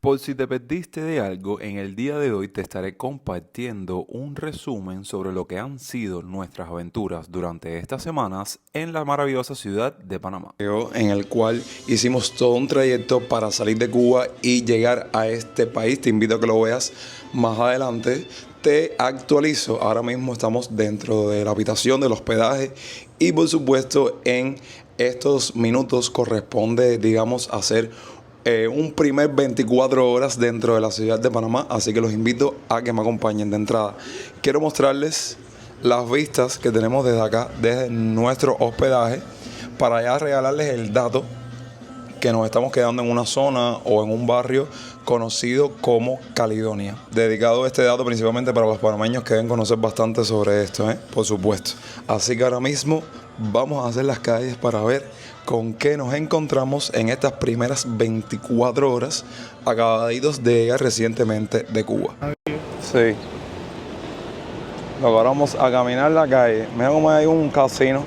Por si te perdiste de algo, en el día de hoy te estaré compartiendo un resumen sobre lo que han sido nuestras aventuras durante estas semanas en la maravillosa ciudad de Panamá. En el cual hicimos todo un trayecto para salir de Cuba y llegar a este país. Te invito a que lo veas más adelante. Te actualizo, ahora mismo estamos dentro de la habitación del hospedaje y por supuesto en estos minutos corresponde, digamos, hacer un primer 24 horas dentro de la ciudad de Panamá, así que los invito a que me acompañen de entrada. Quiero mostrarles las vistas que tenemos desde acá, desde nuestro hospedaje, para ya regalarles el dato que nos estamos quedando en una zona o en un barrio conocido como Caledonia. Dedicado este dato principalmente para los panameños que deben conocer bastante sobre esto, por supuesto. Así que ahora mismo vamos a hacer las calles para ver con qué nos encontramos en estas primeras 24 horas acabaditos de llegar recientemente de Cuba. Sí. Ahora vamos a caminar la calle. Mira cómo hay un casino.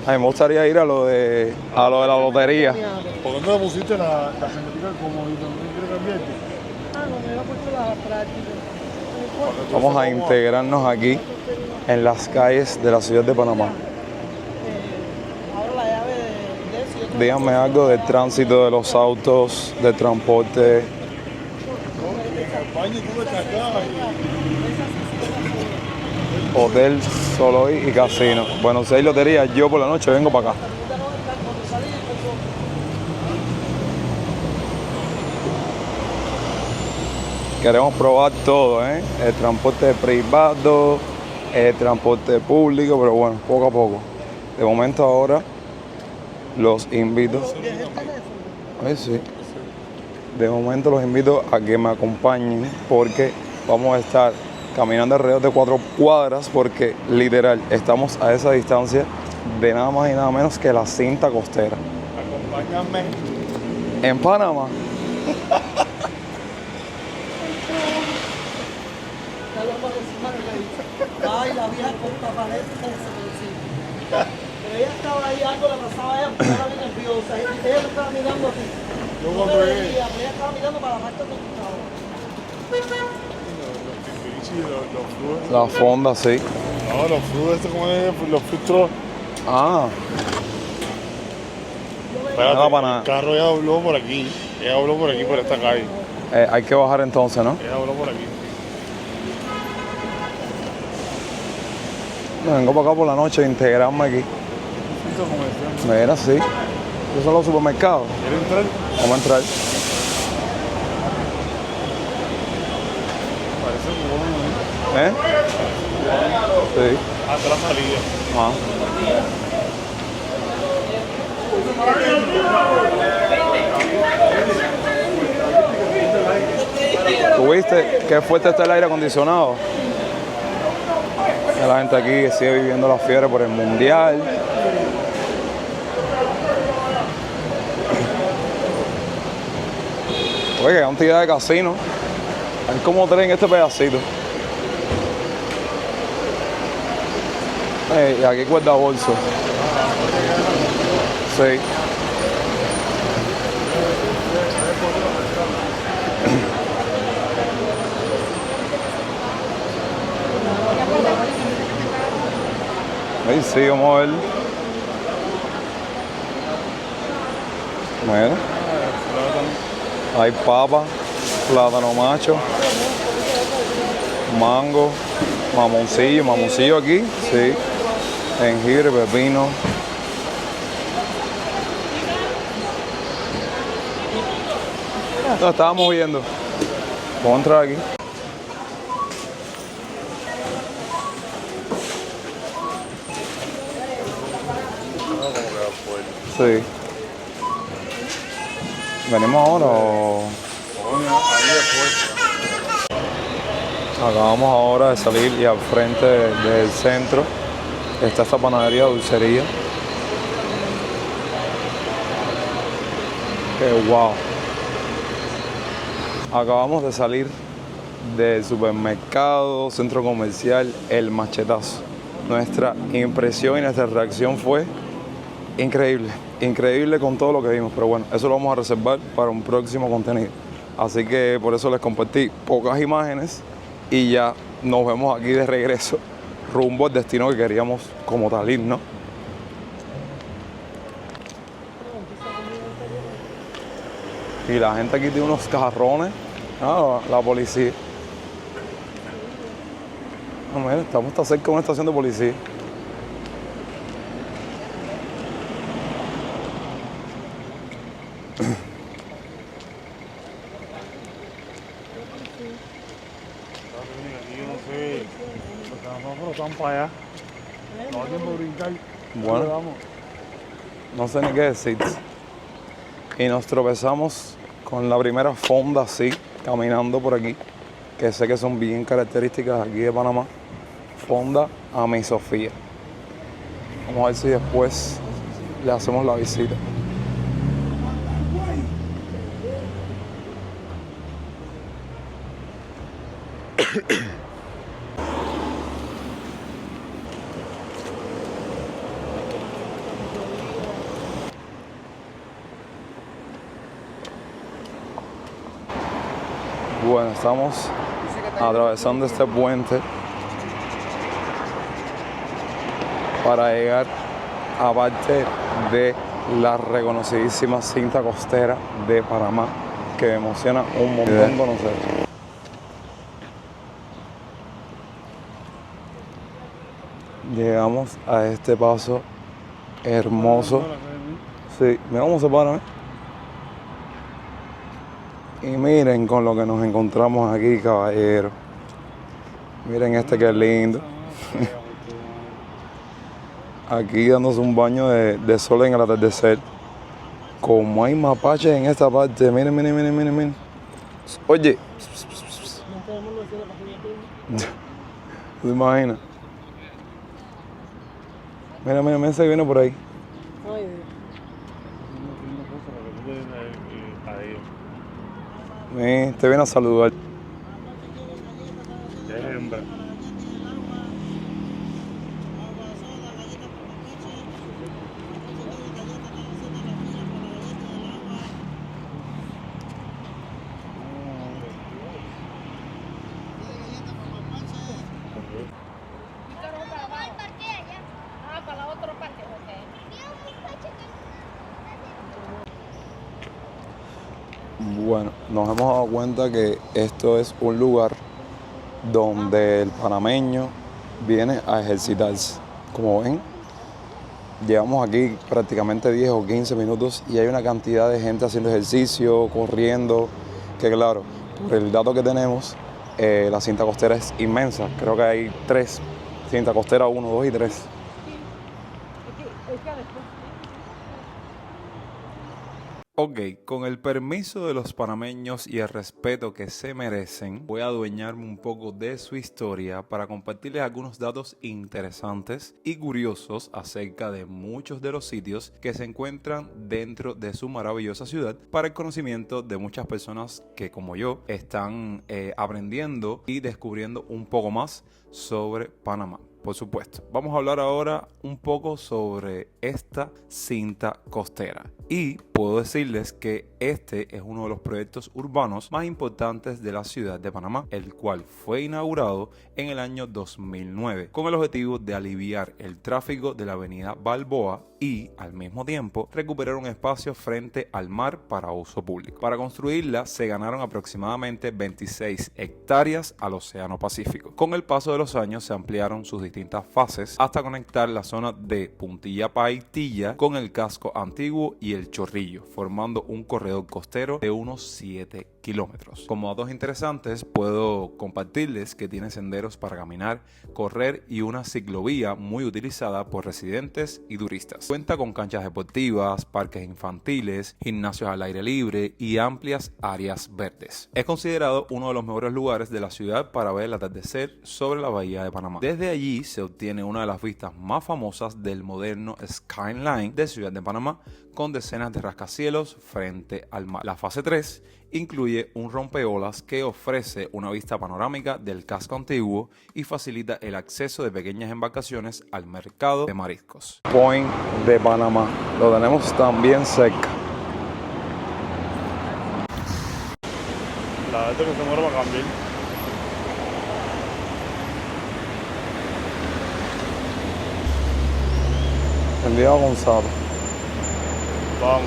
A mí me gustaría ir a lo de la lotería. ¿Por qué no le pusiste la genética como y también quiere cambiarte? No me había puesto la práctica. Vamos a integrarnos aquí en las calles de la ciudad de Panamá. Ahora la llave de eso. Díganme algo del tránsito de los autos, del transporte. Baño y tú de cascada. Hotel Soloy y casino. Bueno, si hay lotería, yo por la noche vengo para acá. Queremos probar todo, el transporte privado, el transporte público, pero bueno, poco a poco. De momento ahora los invito. Ay, sí. De momento los invito a que me acompañen porque vamos a estar caminando alrededor de 4 cuadras porque literal estamos a esa distancia de nada más y nada menos que la cinta costera. Acompáñame. En Panamá. Ay, la vieja con papalet pero ella estaba ahí, algo le pasaba a ella porque estaba bien nerviosa. Ella me estaba mirando a ti. Yo No cuando te llegué. veía, pero ella estaba mirando para la parte donde tú estabas. Los La fonda, sí. No, los frutos, como es, los filtros. Ah, Espérate, No, para nada. el carro ya dobló por aquí. Ella dobló por aquí, por esta calle. hay que bajar entonces, ¿no? Ella dobló por aquí. Me vengo para acá por la noche a integrarme aquí. Filtro comercial. Mira, sí. Esos son los supermercados. ¿Quieres entrar? Vamos a entrar. Parece bueno, ¿eh? Sí. Hasta la salida. Ah. ¿Tuviste qué fuerte está el aire acondicionado? La gente aquí sigue viviendo la fiebre por el mundial. Oye, qué cantidad de casinos. Hay como 3 en este pedacito. Y aquí cuerda bolso. Sí. Ahí sí, vamos a ver. Mira. Hay papa, plátano macho, mango, mamoncillo aquí, sí. Jengibre, pepino. Lo estábamos viendo. Vamos a entrar aquí. Sí. ¿Venimos ahora o...? Acabamos ahora de salir y al frente del centro está esta panadería, dulcería. ¡Qué guau! Acabamos de salir del supermercado, centro comercial, El Machetazo. Nuestra impresión y nuestra reacción fue increíble, increíble con todo lo que vimos, pero bueno, eso lo vamos a reservar para un próximo contenido. Así que por eso les compartí pocas imágenes y ya nos vemos aquí de regreso rumbo al destino que queríamos como tal ir, ¿no? Y la gente aquí tiene unos carrones. Ah, la policía. No, mira, estamos hasta cerca de una estación de policía. Aquí yo no sé, los semáforos están para allá. No da tiempo de brincar. Bueno. Vamos. No sé ni qué decir. Y nos tropezamos con la primera fonda así, caminando por aquí, que sé que son bien características aquí de Panamá. Fonda Ami Sofía. Vamos a ver si después le hacemos la visita. Bueno, estamos atravesando este puente para llegar a parte de la reconocidísima cinta costera de Panamá, que me emociona un montón conocer. Llegamos a este paso hermoso. Sí, mira cómo se para, ¿eh? Y miren con lo que nos encontramos aquí, caballero. Miren este que es lindo. Aquí dándose un baño de sol en el atardecer. Como hay mapaches en esta parte. Miren, miren, miren, miren, miren. Oye. ¿Te imaginas? Mira, mira, mira ese que viene por ahí. Te viene a saludar. Es hembra. Para la otra parte, Bueno, nos hemos dado cuenta que esto es un lugar donde el panameño viene a ejercitarse. Como ven, llevamos aquí prácticamente 10 o 15 minutos y hay una cantidad de gente haciendo ejercicio, corriendo, que claro, por el dato que tenemos, la cinta costera es inmensa. Creo que hay 3 cinta costera, 1, 2 y 3. Ok, con el permiso de los panameños y el respeto que se merecen, voy a adueñarme un poco de su historia para compartirles algunos datos interesantes y curiosos acerca de muchos de los sitios que se encuentran dentro de su maravillosa ciudad para el conocimiento de muchas personas que, como yo, están aprendiendo y descubriendo un poco más sobre Panamá. Por supuesto, vamos a hablar ahora un poco sobre esta cinta costera. Y puedo decirles que este es uno de los proyectos urbanos más importantes de la ciudad de Panamá, el cual fue inaugurado en el año 2009 con el objetivo de aliviar el tráfico de la avenida Balboa y, al mismo tiempo, recuperar un espacio frente al mar para uso público. Para construirla se ganaron aproximadamente 26 hectáreas al Océano Pacífico. Con el paso de los años se ampliaron sus distintas fases hasta conectar la zona de Puntilla Paitilla con el casco antiguo y el Chorrillo, formando un corredor costero de unos 7 kilómetros. Como datos interesantes, puedo compartirles que tiene senderos para caminar, correr y una ciclovía muy utilizada por residentes y turistas. Cuenta con canchas deportivas, parques infantiles, gimnasios al aire libre y amplias áreas verdes. Es considerado uno de los mejores lugares de la ciudad para ver el atardecer sobre la bahía de Panamá. Desde allí se obtiene una de las vistas más famosas del moderno skyline de Ciudad de Panamá, con decenas de rascacielos frente al mar. La fase 3 incluye un rompeolas que ofrece una vista panorámica del casco antiguo y facilita el acceso de pequeñas embarcaciones al mercado de mariscos. Point de Panamá, lo tenemos también cerca. La gente que se muere para cambiar. Enviado Gonzalo. Vamos.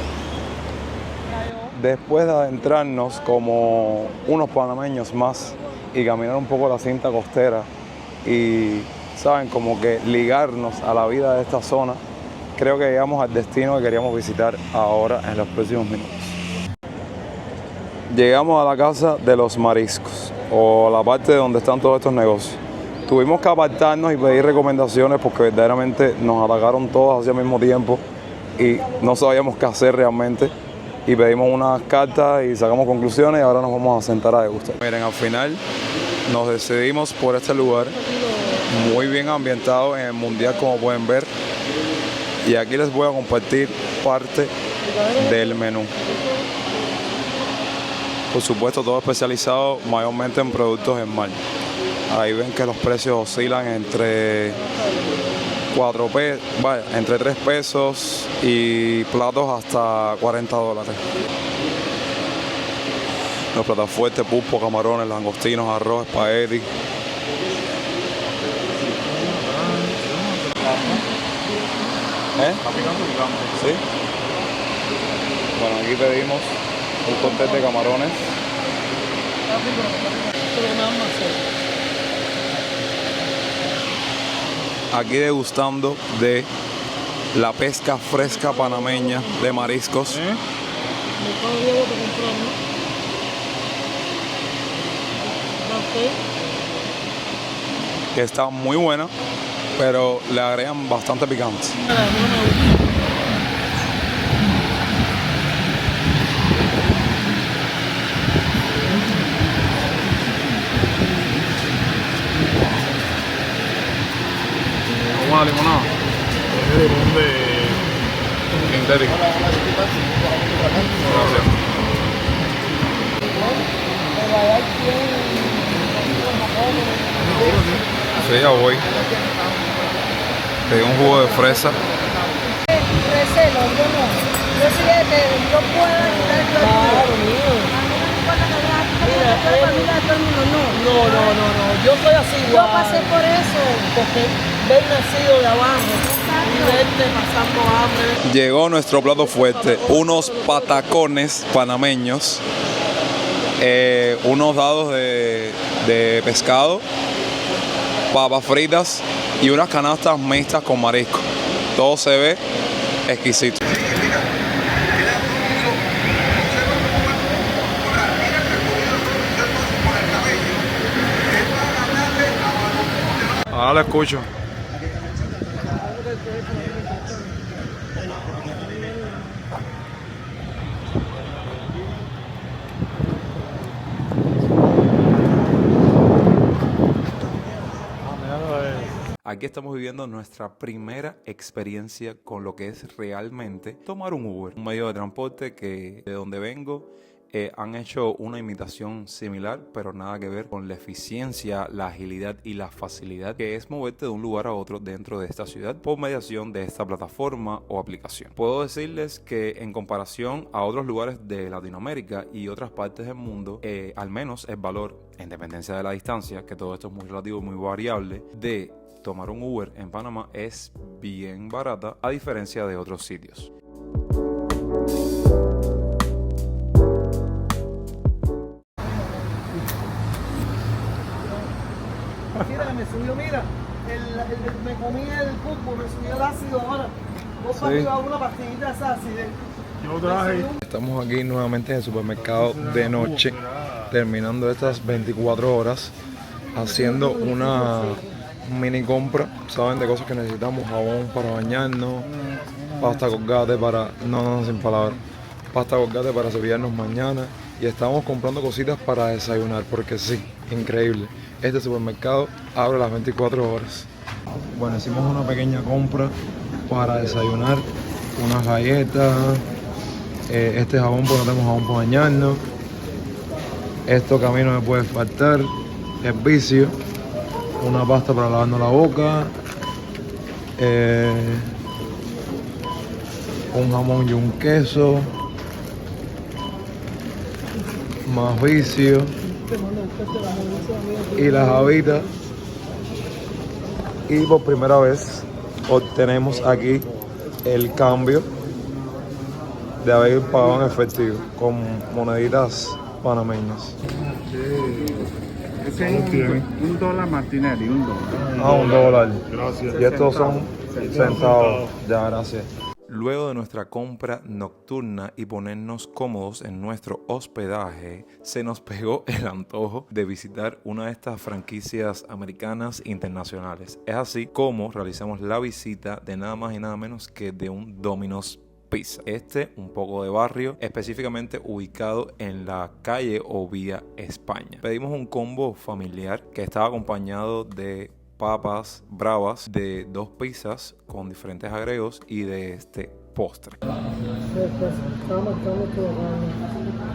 Después de adentrarnos como unos panameños más y caminar un poco la cinta costera y, saben, como que ligarnos a la vida de esta zona, creo que llegamos al destino que queríamos visitar ahora en los próximos minutos. Llegamos a la casa de los mariscos, o la parte donde están todos estos negocios. Tuvimos que apartarnos y pedir recomendaciones porque verdaderamente nos atacaron todos hacia el mismo tiempo y no sabíamos qué hacer realmente. Y pedimos unas cartas y sacamos conclusiones y ahora nos vamos a sentar a degustar. Miren, al final nos decidimos por este lugar, muy bien ambientado en el mundial como pueden ver. Y aquí les voy a compartir parte del menú. Por supuesto, todo especializado mayormente en productos en mar. Ahí ven que los precios oscilan entre entre 3 pesos y platos hasta $40. Los platos fuertes, pulpo, camarones, langostinos, arroz, espagueti. Está picante. ¿Sí? Bueno, aquí pedimos un cóctel de camarones. Aquí degustando de la pesca fresca panameña de mariscos. Que está muy buena, pero le agregan bastante picante. Una limonada. Es de limón de sintético. Gracias. Sí, ya voy. Pedí un jugo de fresa. Recelo, yo no. Yo sí yo puedo ayudar a Claro, mío. No. Yo soy así Yo igual. pasé por eso. Porque ver nacido de abajo y verte pasando hambre. Llegó nuestro plato fuerte, unos patacones panameños, unos dados de pescado, papas fritas y unas canastas mixtas con marisco. Todo se ve exquisito. Ahora lo escucho. Aquí estamos viviendo nuestra primera experiencia con lo que es realmente tomar un Uber, un medio de transporte que de donde vengo han hecho una imitación similar, pero nada que ver con la eficiencia, la agilidad y la facilidad que es moverte de un lugar a otro dentro de esta ciudad por mediación de esta plataforma o aplicación. Puedo decirles que en comparación a otros lugares de Latinoamérica y otras partes del mundo, al menos el valor, en dependencia de la distancia, que todo esto es muy relativo, muy variable, de tomar un Uber en Panamá es bien barata a diferencia de otros sitios. Mira, me subió, mira, me comí el pulpo, me subió el ácido ahora. Vos para arriba una pastillita de esa acidez. Yo traje. Estamos aquí nuevamente en el supermercado de noche, terminando estas 24 horas, haciendo una mini compra, saben, de cosas que necesitamos: jabón para bañarnos, pasta Colgate para, sin palabras, pasta Colgate para cepillarnos mañana, y estamos comprando cositas para desayunar, porque sí, increíble, este supermercado abre las 24 horas. Bueno, hicimos una pequeña compra para desayunar, unas galletas, este jabón porque no tenemos jabón para bañarnos, esto que a mí no me puede faltar, el vicio, una pasta para lavarnos la boca, un jamón y un queso, más vicio y las habitas. Y por primera vez obtenemos aquí el cambio de haber pagado en efectivo con moneditas panameñas. Ese es un dólar Martinelli, un dólar. $1. Gracias. Y estos son centavos. Ya, gracias. Luego de nuestra compra nocturna y ponernos cómodos en nuestro hospedaje, se nos pegó el antojo de visitar una de estas franquicias americanas internacionales. Es así como realizamos la visita de nada más y nada menos que de un Domino's Pizza. Un poco de barrio, específicamente ubicado en la calle o vía España. Pedimos un combo familiar que estaba acompañado de papas bravas, de 2 pizzas con diferentes agregos y de este postre.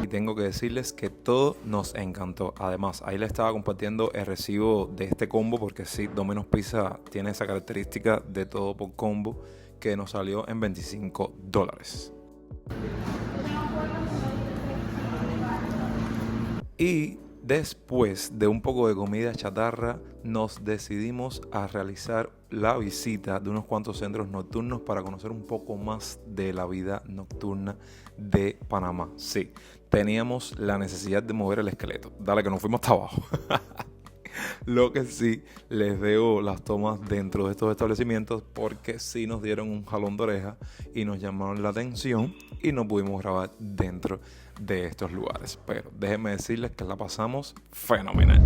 Y tengo que decirles que todo nos encantó. Además, ahí le estaba compartiendo el recibo de este combo porque sí, Domino's Pizza tiene esa característica de todo por combo que nos salió en $25. Y después de un poco de comida chatarra, nos decidimos a realizar la visita de unos cuantos centros nocturnos para conocer un poco más de la vida nocturna de Panamá. Sí, teníamos la necesidad de mover el esqueleto. Dale que nos fuimos hasta abajo. Lo que sí, les dejo las tomas dentro de estos establecimientos porque sí nos dieron un jalón de oreja y nos llamaron la atención y no pudimos grabar dentro de estos lugares. Pero déjenme decirles que la pasamos fenomenal.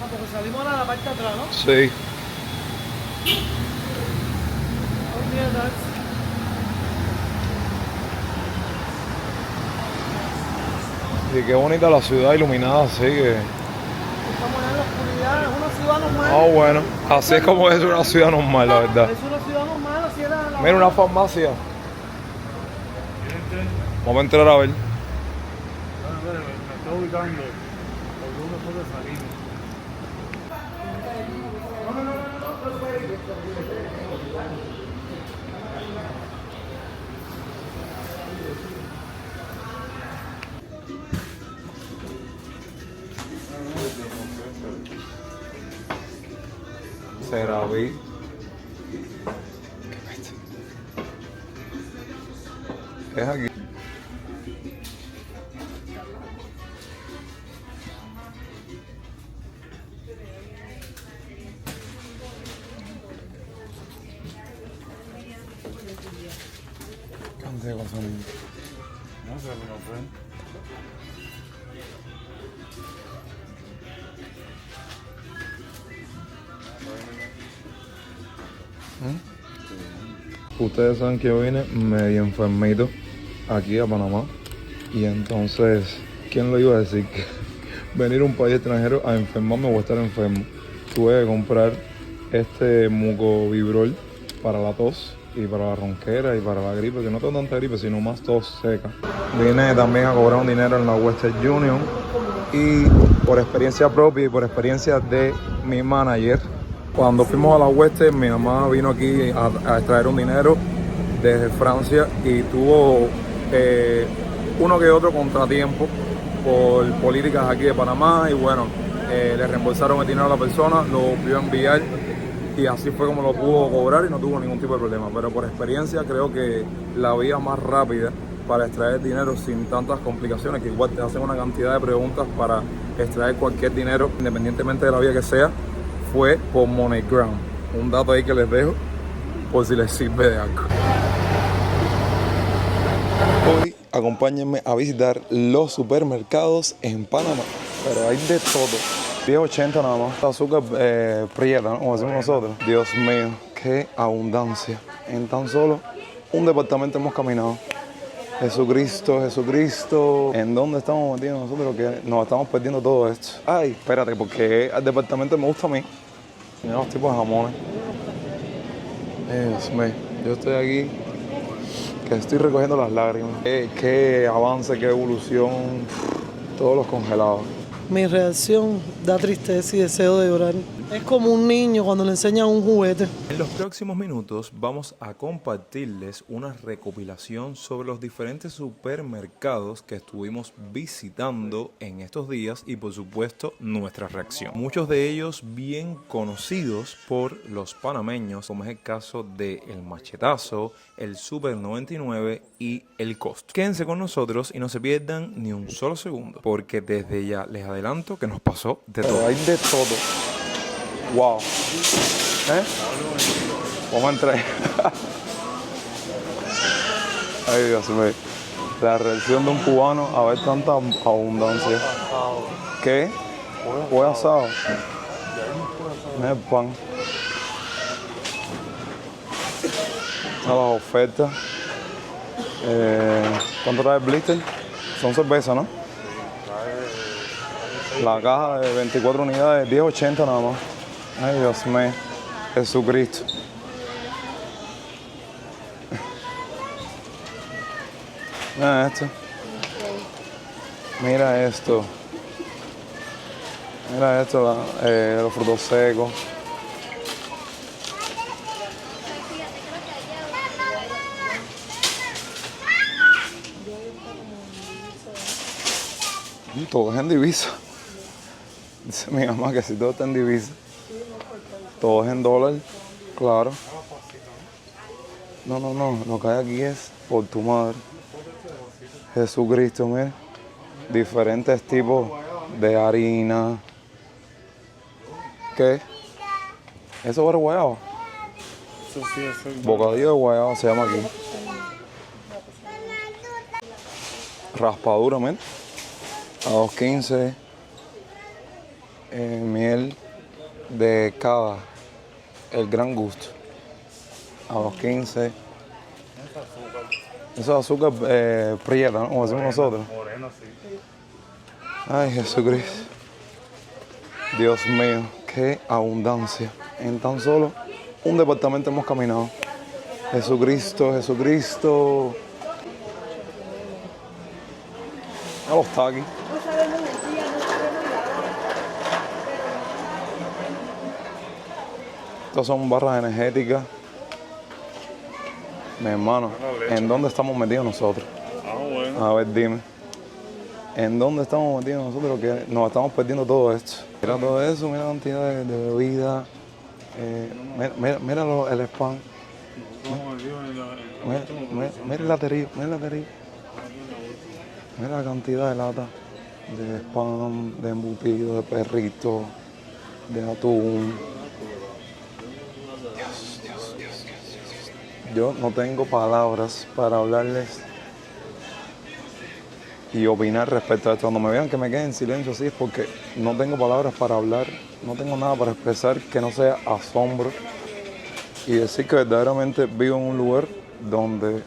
Porque salimos a la parte de atrás, ¿no? Sí. Oh, mierda. Y qué bonita la ciudad iluminada, así que... Estamos en la oscuridad, es una ciudad normal. Ah, bueno. Así es como es una ciudad normal, la verdad. Es una ciudad normal, así era la... Mira, una farmacia. Vamos a entrar a ver. Me está ubicando. Porque uno puede salir. CeraVe. Es aquí. ¿Qué cosa? No sé, pero fue. Ustedes saben que yo vine medio enfermito aquí a Panamá y entonces, ¿quién lo iba a decir? Que venir a un país extranjero a enfermarme o a estar enfermo. Tuve que comprar este mucovibrol para la tos y para la ronquera y para la gripe, que no tengo tanta gripe, sino más tos seca. Vine también a cobrar un dinero en la Western Union y por experiencia propia y por experiencia de mi manager, cuando fuimos a la Western, mi mamá vino aquí a extraer un dinero desde Francia y tuvo uno que otro contratiempo por políticas aquí de Panamá y bueno, le reembolsaron el dinero a la persona, lo volvió a enviar y así fue como lo pudo cobrar y no tuvo ningún tipo de problema. Pero por experiencia creo que la vía más rápida para extraer dinero sin tantas complicaciones, que igual te hacen una cantidad de preguntas para extraer cualquier dinero, independientemente de la vía que sea, fue por MoneyGram. Un dato ahí que les dejo por si les sirve de algo. Hoy acompáñenme a visitar los supermercados en Panamá. Pero hay de todo. 10.80 nada más. Azúcar prieta, ¿no? Como decimos nosotros. Dios mío, qué abundancia. En tan solo un departamento hemos caminado. Jesucristo, Jesucristo. ¿En dónde estamos metidos nosotros? Que nos estamos perdiendo todo esto. Ay, espérate, porque el departamento me gusta a mí. Mira los tipos de jamones. Dios mío, yo estoy aquí que estoy recogiendo las lágrimas. Qué avance, qué evolución. Todos los congelados. Mi reacción da tristeza y deseo de llorar. Es como un niño cuando le enseñan un juguete. En los próximos minutos vamos a compartirles una recopilación sobre los diferentes supermercados que estuvimos visitando en estos días y por supuesto nuestra reacción. Muchos de ellos bien conocidos por los panameños, como es el caso de El Machetazo, el Super 99 y el Costo. Quédense con nosotros y no se pierdan ni un solo segundo, porque desde ya les adelanto que nos pasó de todo. Pero hay de todo. Wow. Vamos a entrar. Ay, Dios mío. La reacción de un cubano a ver tanta abundancia. ¿Qué? Pollo asado. Mira el pan. A las ofertas. ¿Cuánto trae el blister? Son cervezas, ¿no? La caja de 24 unidades, 10.80 nada más. Ay, Dios mío. Jesucristo. Mira esto. Mira esto. Mira esto, los frutos secos. Todo es en divisa. Dice mi mamá que si todo está en divisa. Todo es en dólar, claro. No, lo que hay aquí es por tu madre. Jesucristo, mire. Diferentes tipos de harina. ¿Qué? ¿Eso es guayaba? Eso sí, eso es. Bocadillo de guayaba se llama aquí. Raspadura, mire. A 2.15. Miel de cava, el gran gusto. A 2.15. Eso es azúcar prieta, ¿no? Como decimos nosotros. Morena, sí. Ay, Jesucristo. Dios mío, qué abundancia. En tan solo un departamento hemos caminado. Jesucristo, Jesucristo. A los taquis. Estas son barras energéticas. Mi hermano, ¿en dónde estamos metidos nosotros? Ah, bueno. A ver, dime. ¿En dónde estamos metidos nosotros? Que nos estamos perdiendo todo esto. Mira todo eso, mira la cantidad de bebida. Mira el spam. Mira el laterío, mira el laterío. Mira la cantidad de latas de spam, de embutido, de perrito, de atún. Yo no tengo palabras para hablarles y opinar respecto a esto. Cuando me vean que me quede en silencio así es porque no tengo palabras para hablar, no tengo nada para expresar que no sea asombro y decir que verdaderamente vivo en un lugar donde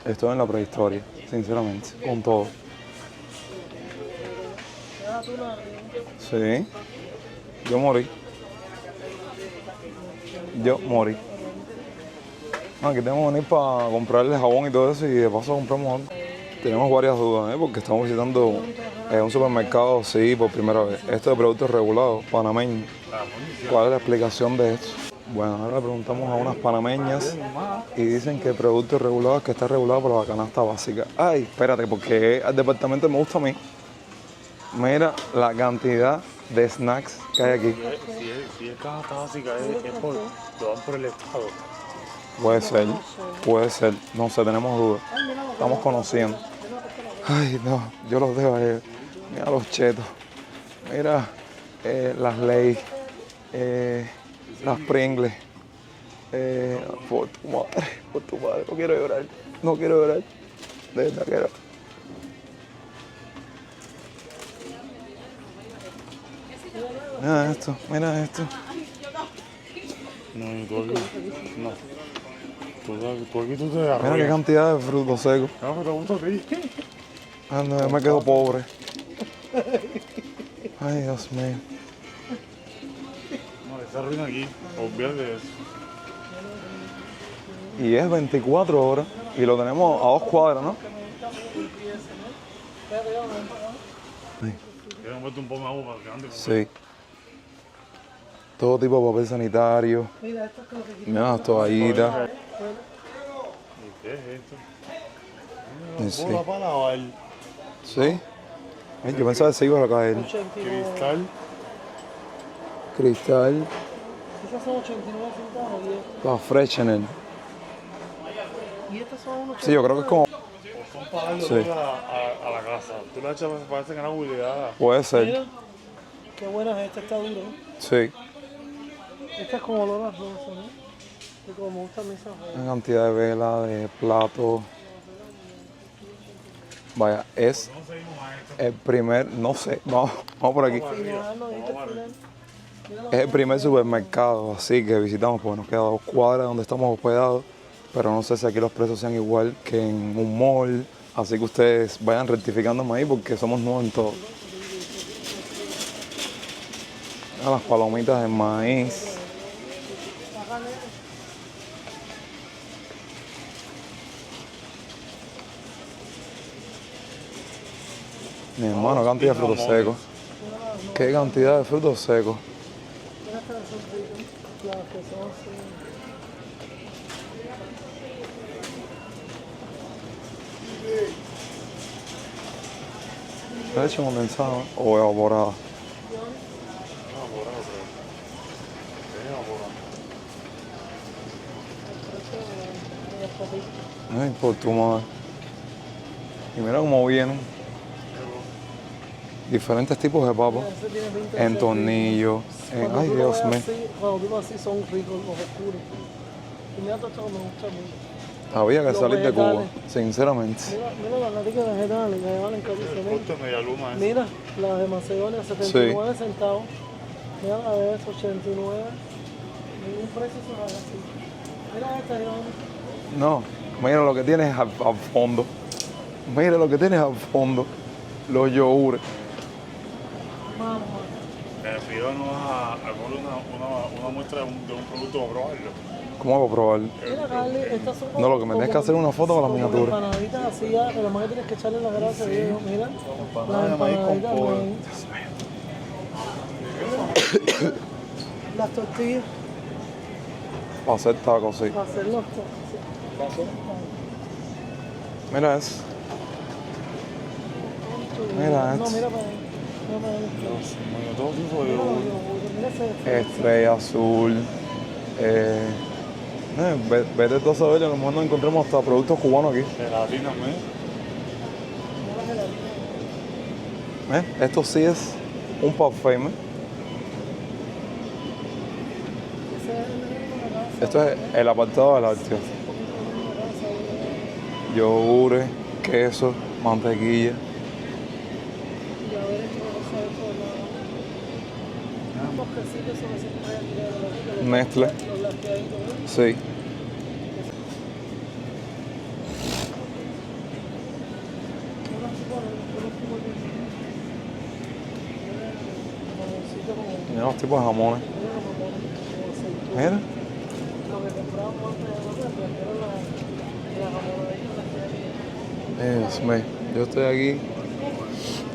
estoy en la prehistoria, sinceramente, con todo. Sí, yo morí. Aquí tenemos que venir para comprarle jabón y todo eso y de paso compramos algo. Tenemos varias dudas, porque estamos visitando un supermercado, sí, por primera vez. Esto de productos regulados, panameños. ¿Cuál es la explicación de esto? Bueno, ahora le preguntamos a unas panameñas y dicen que productos regulados, que está regulado por la canasta básica. Ay, espérate, porque al departamento me gusta a mí. Mira la cantidad de snacks que hay aquí. Si es canasta básica, es por, lo dan por el Estado. Puede ser, no sé, tenemos dudas. Estamos conociendo. Ay, no, yo los dejo a ellos. Mira los chetos, mira las Lay's, las Pringles. Por tu madre, no quiero llorar, de verdad quiero. Mira esto. No, tú aquí, no. Tú aquí tú te arreglas. Mira qué cantidad de frutos secos. No, pero te gusta a ti. Anda, yo me quedo pobre. Ay, Dios mío. se arruina aquí, olvídate de eso. Y es 24 horas y lo tenemos a 2 cuadras, ¿no? Quiero meterte un poco de agua para que ande con Sí. Todo tipo de papel sanitario. Mira, esto es lo que Mira las toallitas. ¿Qué es esto? Sí. Bola para lavar, Sí. Ay, yo pensaba que se iba a caer. 89. cristal. Cristal. Esas son 89 centavos La freshener. y estas son unos. Sí, yo creo que es como... Son para darle Sí. olor a la casa. Tú la echas, parece que no huele a... Puede ser. Mira, qué buena es esta, está dura, ¿no? Sí. Esta es como olor a rosa, ¿no? Y como me gusta a mí esa rosa. Una cantidad de velas, de platos. Vaya, es el primer... No sé. Vamos por aquí. Y no, no, ¿viste al final? Mira Es el primer supermercado así que visitamos porque nos queda 2 cuadras donde estamos hospedados, pero no sé si aquí los precios sean igual que en un mall, así que ustedes vayan rectificándome ahí porque somos nuevos en todo. Mira las palomitas de maíz. Mi hermano, cantidad de frutos secos. Qué cantidad de frutos secos. Mira estas son ricas, las que son así. Leche condensada o evaporada. Ay, por tu madre. Y mira cómo vienen. Diferentes tipos de papas. Ese tiene pinta de En ser tornillo. rico. Cuando Ay, tú lo Dios ves mío. así, cuando tú lo ves así son ricos los oscuros. Y mira todo esto que me gusta mucho. Había que Los salir de Cuba, vegetales. sinceramente. Mira las laticas vegetales que valen casi Esto es media luma. Mira, las de Macedonia, 79 centavos. Mira la de eso, 89. Ningún precio se va así. Mira esta, Iván. No, mira lo que tienes al fondo. Mira lo que tienes al fondo. Los yogures. Vamos, Fío no vas a poner una muestra de un producto para probarlo. ¿Cómo hago probarlo? mira, Carly, estas son No, lo que me tienes que hacer es una foto con la como miniatura. empanaditas así, ya, pero más que tienes que echarle la grasa, viejo. Mira, Empanada las de maíz con empanaditas, pollo. maíz. Las tortillas Para hacer tacos, sí. para hacer los tacos. Mira eso. Mira No, esto. mira para ahí. Mira para ahí. Bueno, todo tipo de Mira, yogur. mira ese. Estrella azul. Vete tú a saber, a lo mejor nos encontremos hasta productos cubanos aquí. Gelatinas, Esto sí es un parfait. Esto es el apartado de lácteos. Yogures, queso, mantequilla. Y a ver esto que pasa esto la... Los quesitos son así que vayan a tirar de la boca, Nestlé. los laqueaditos, ¿eh? Sí. Mira los tipos de jamones. Mira. Dios mío, yo estoy aquí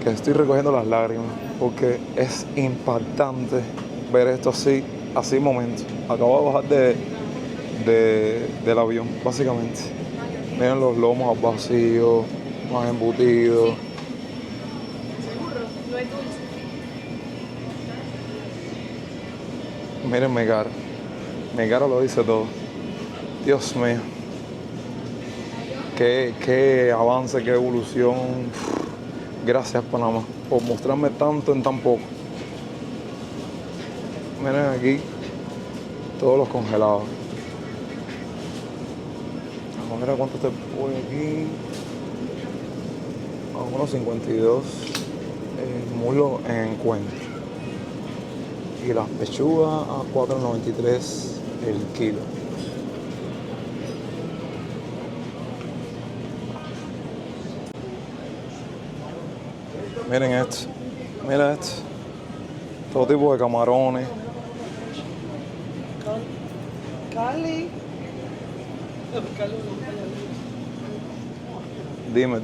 que estoy recogiendo las lágrimas porque es impactante ver esto así momento. Acabo de bajar del avión, básicamente. Miren los lomos al vacío, más embutidos. Miren mi cara. Mi cara lo dice todo. Dios mío. Qué avance, qué evolución. Gracias, Panamá, por mostrarme tanto en tan poco. Miren aquí todos los congelados. Vamos a ver cuánto te pone aquí. A 1.52 el muslo en encuentro. Y las pechugas a 4.93 el kilo. Miren esto, mira esto. Todo tipo de camarones. Carly. Dime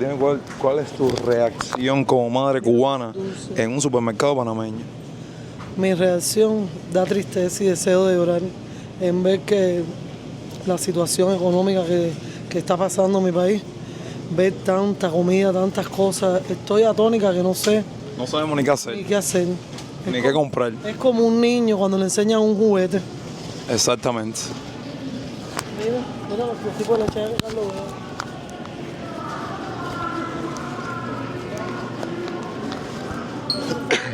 cuál es tu reacción como madre cubana en un supermercado panameño. Mi reacción da tristeza y deseo de llorar en ver que la situación económica que está pasando en mi país, ver tanta comida, tantas cosas, estoy atónica que no sé No sabemos ni qué hacer, ni qué hacer. ni qué comprar. Es como un niño cuando le enseñan un juguete. Exactamente. Mira los tipos de leche de Carlos.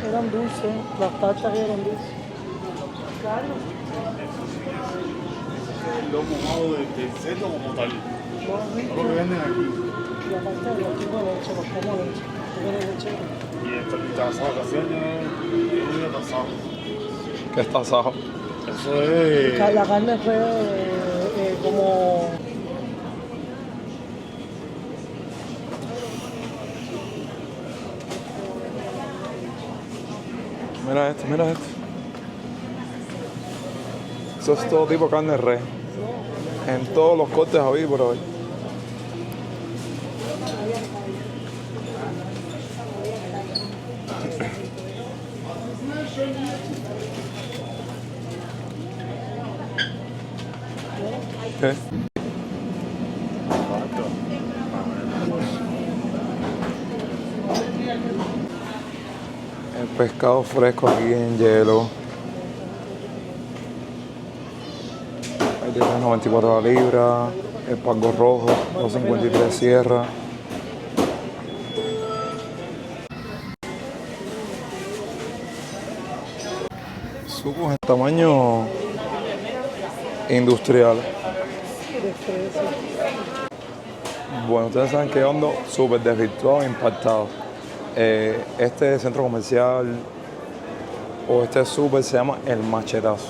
Eran dulces, las tachas eran dulces. Carlos, El lomo mojado del cerdo como tal. más No rico. lo que venden aquí. Y aparte de los tipos de leche, los como leche. ¿Tú quieres leche? Y esto es tasado, casi año yo diría tasado. ¿Qué está sajo? Eso es. La carne fue como... Mira esto, mira esto. Eso es todo tipo de carne de res. En todos los cortes habido por hoy. ¿Qué? El pescado fresco aquí en hielo. Ahí tienes 94 la libra. El pango rojo, 253 sierra. Sucos en tamaño industrial. Bueno, ustedes saben que yo ando súper desvirtuado e impactado. Este centro comercial o este súper se llama El Machetazo.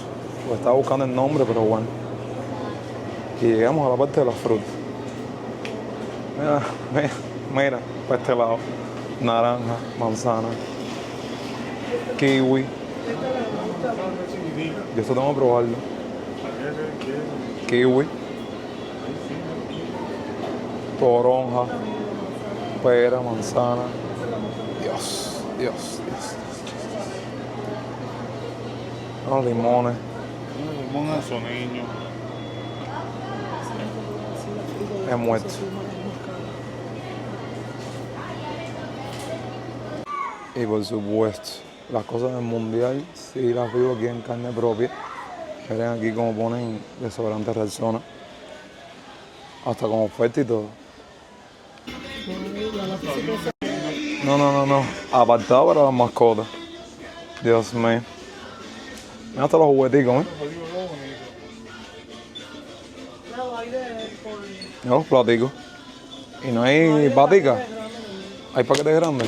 Pues estaba buscando el nombre, pero bueno. Y llegamos a la parte de las frutas. Mira, para este lado. Naranja, manzana, kiwi. Yo esto tengo que probarlo. Kiwi, toronja, pera, manzana. Dios. Los limones. Un limón azoneño. He muerto. Y por supuesto, las cosas del mundial sí las vivo aquí en carne propia. Miren aquí como ponen desodorante Rexona. Hasta con oferta y todo. No. Apartado para las mascotas. Dios mío. Mira hasta los jugueticos, ¿eh? Mira los platicos. Y no hay patica. Hay paquetes grandes.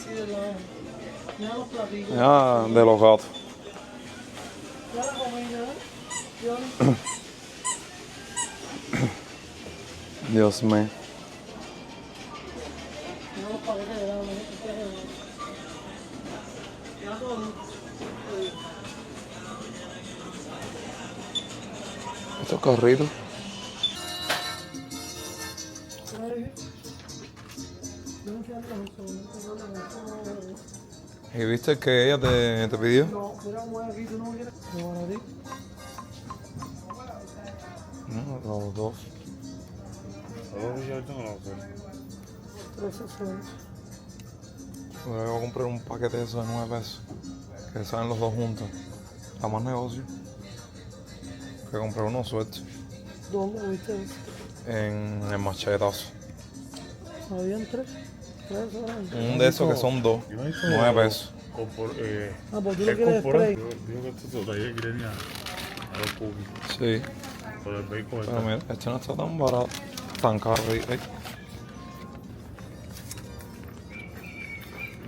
Sí, de lado. Mira los platillos. Mira de los gatos. Mira la comida, ¿eh? Dios mío. Mira los paquetes de lado. Mira todo. Estos carritos. ¿Y viste que ella te pidió? No, mira, mueve aquí, tú no quieres. No, para ti. No, los dos. Todos ya tengo la oferta. 360. Ahora voy a comprar un paquete de esos de 9 pesos. Que salen los dos juntos. Da más negocio. Que comprar uno suelto. ¿Dónde viste eso? En el Machetazo. Habían tres. Tres horas. Un de esos que son dos. 9 pesos. Ah, pues tú lo quieres spray. Digo que esto es todavía quieren a los públicos. Sí. Por el bacon Pero mira, este no está tan barato. Tan caro. Ay.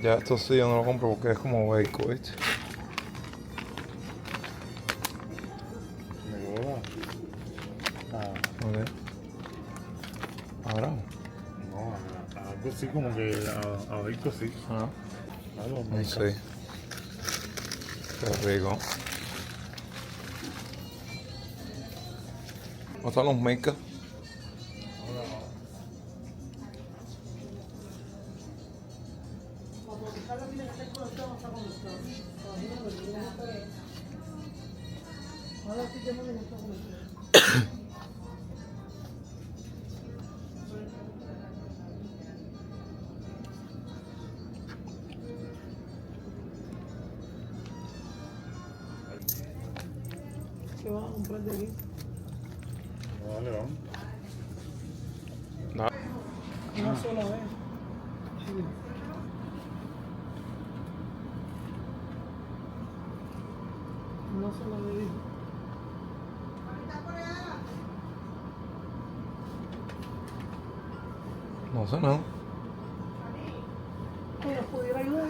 Ya esto sí yo no lo compro porque es como bacon, ¿viste? me quedó Ok. Ahora. no, algo así como que a bacon sí. Ah. Algo No muy sé. Qué rico. ¿Cómo están los mecas? ¿Qué vas a comprar de aquí? Dale, vamos. Una sola vez. Una sola vez. No sé nada. ¿Nos pudiera ayudar?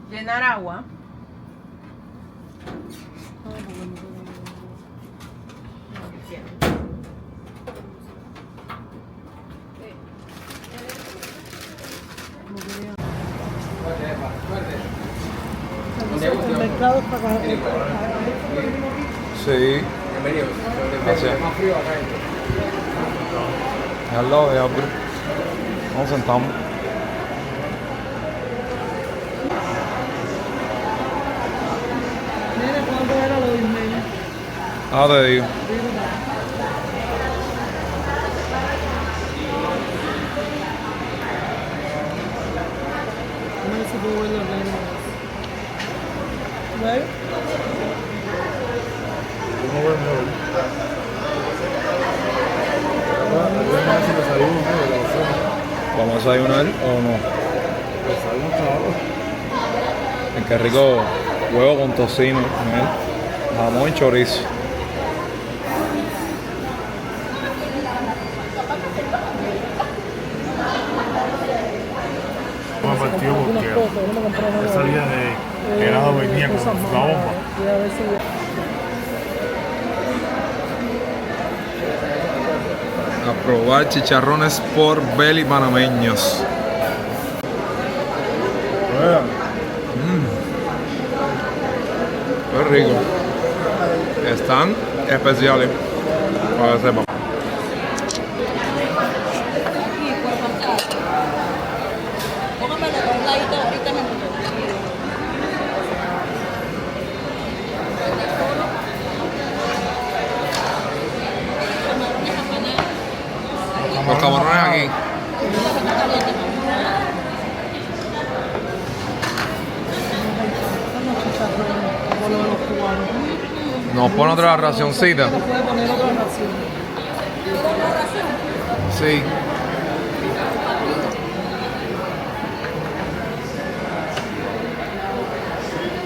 Llenar agua. El mercado está acá. Sí. Gracias. Es al lado de Apple. Nos sentamos. Mira, ¿cuánto era lo de Ismael? Ah, te digo. No sé si puedo ver las reglas. ¿Ves? No voy a mover. Vamos a desayuno, ¿Vamos a desayunar o no? desayuno chaval. Qué rico huevo con tocino, miel, jamón y chorizo. Me partió porque esa salida de helado venía con la bomba. Voy a ver si... A probar chicharrones por belly panameños. Qué rico. Están especiales. Para que sepan. Póngamelo a un ladito, ahorita me meto. Los camarones aquí. Como lo de los cubanos. Nos pone otra racioncita. No puede poner otra ración. Sí.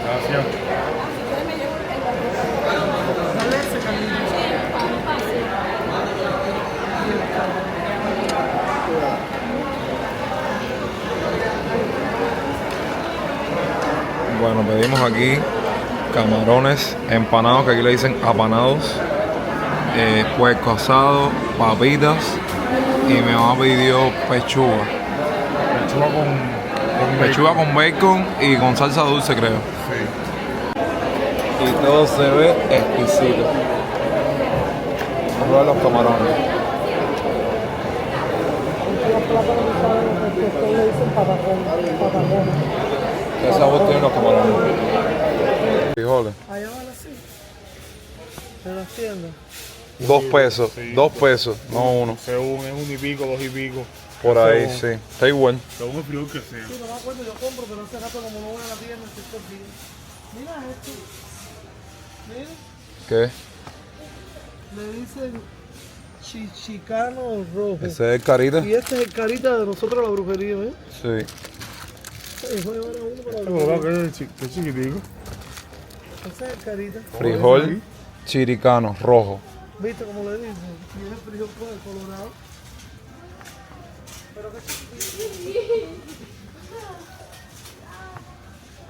Gracias. Dale ese camino. Bueno, pedimos aquí camarones empanados, que aquí le dicen apanados, puerco asado, papitas y mi mamá pidió pechuga. Pechuga con Pechuga con bacon y con salsa dulce, creo. Sí. Y todo se ve exquisito. Vamos a probar los camarones. Los plátanos que saben, que ustedes le dicen patacones. ¿Qué sabor tienen los camarones? Frijoles. Allá van así. En las tiendas. 2 pesos, Sí. 2 pesos, no uno. Según es 1 y pico, 2 y pico. Por ahí, Según- sí. Está igual. Según el frío que sea. Sí, no me acuerdo, yo compro, pero hace rato como no voy a la tienda, estoy perdido. Mira esto. Mira, ¿Qué? le dicen chichicano rojo. ¿Ese es el carita? Y este es el carita de nosotros la brujería, ¿eh? Sí. Voy a llevar a uno para la Pero va brujería. que es chiquitico. Ese es el carita. Frijol chiricano rojo. ¿Viste cómo le dicen? Y es frijol con el colorado. Pero que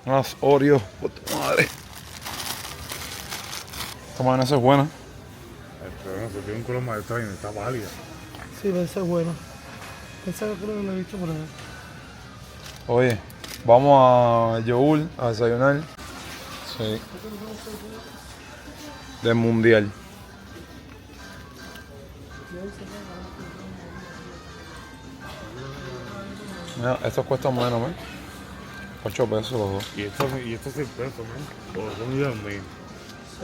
Unas Oreos, por tu madre. Esta mayonesa es buena. Pero no sé, tiene un color más extraño, está válida. sí, esa es buena. Esa creo que la he visto por ahí. Oye, vamos a Yogur a desayunar. Sí. Del mundial. Mira, estos cuestan menos, ¿eh? 8 pesos los dos. Y esto 6 pesos, ¿no? O son 10.000.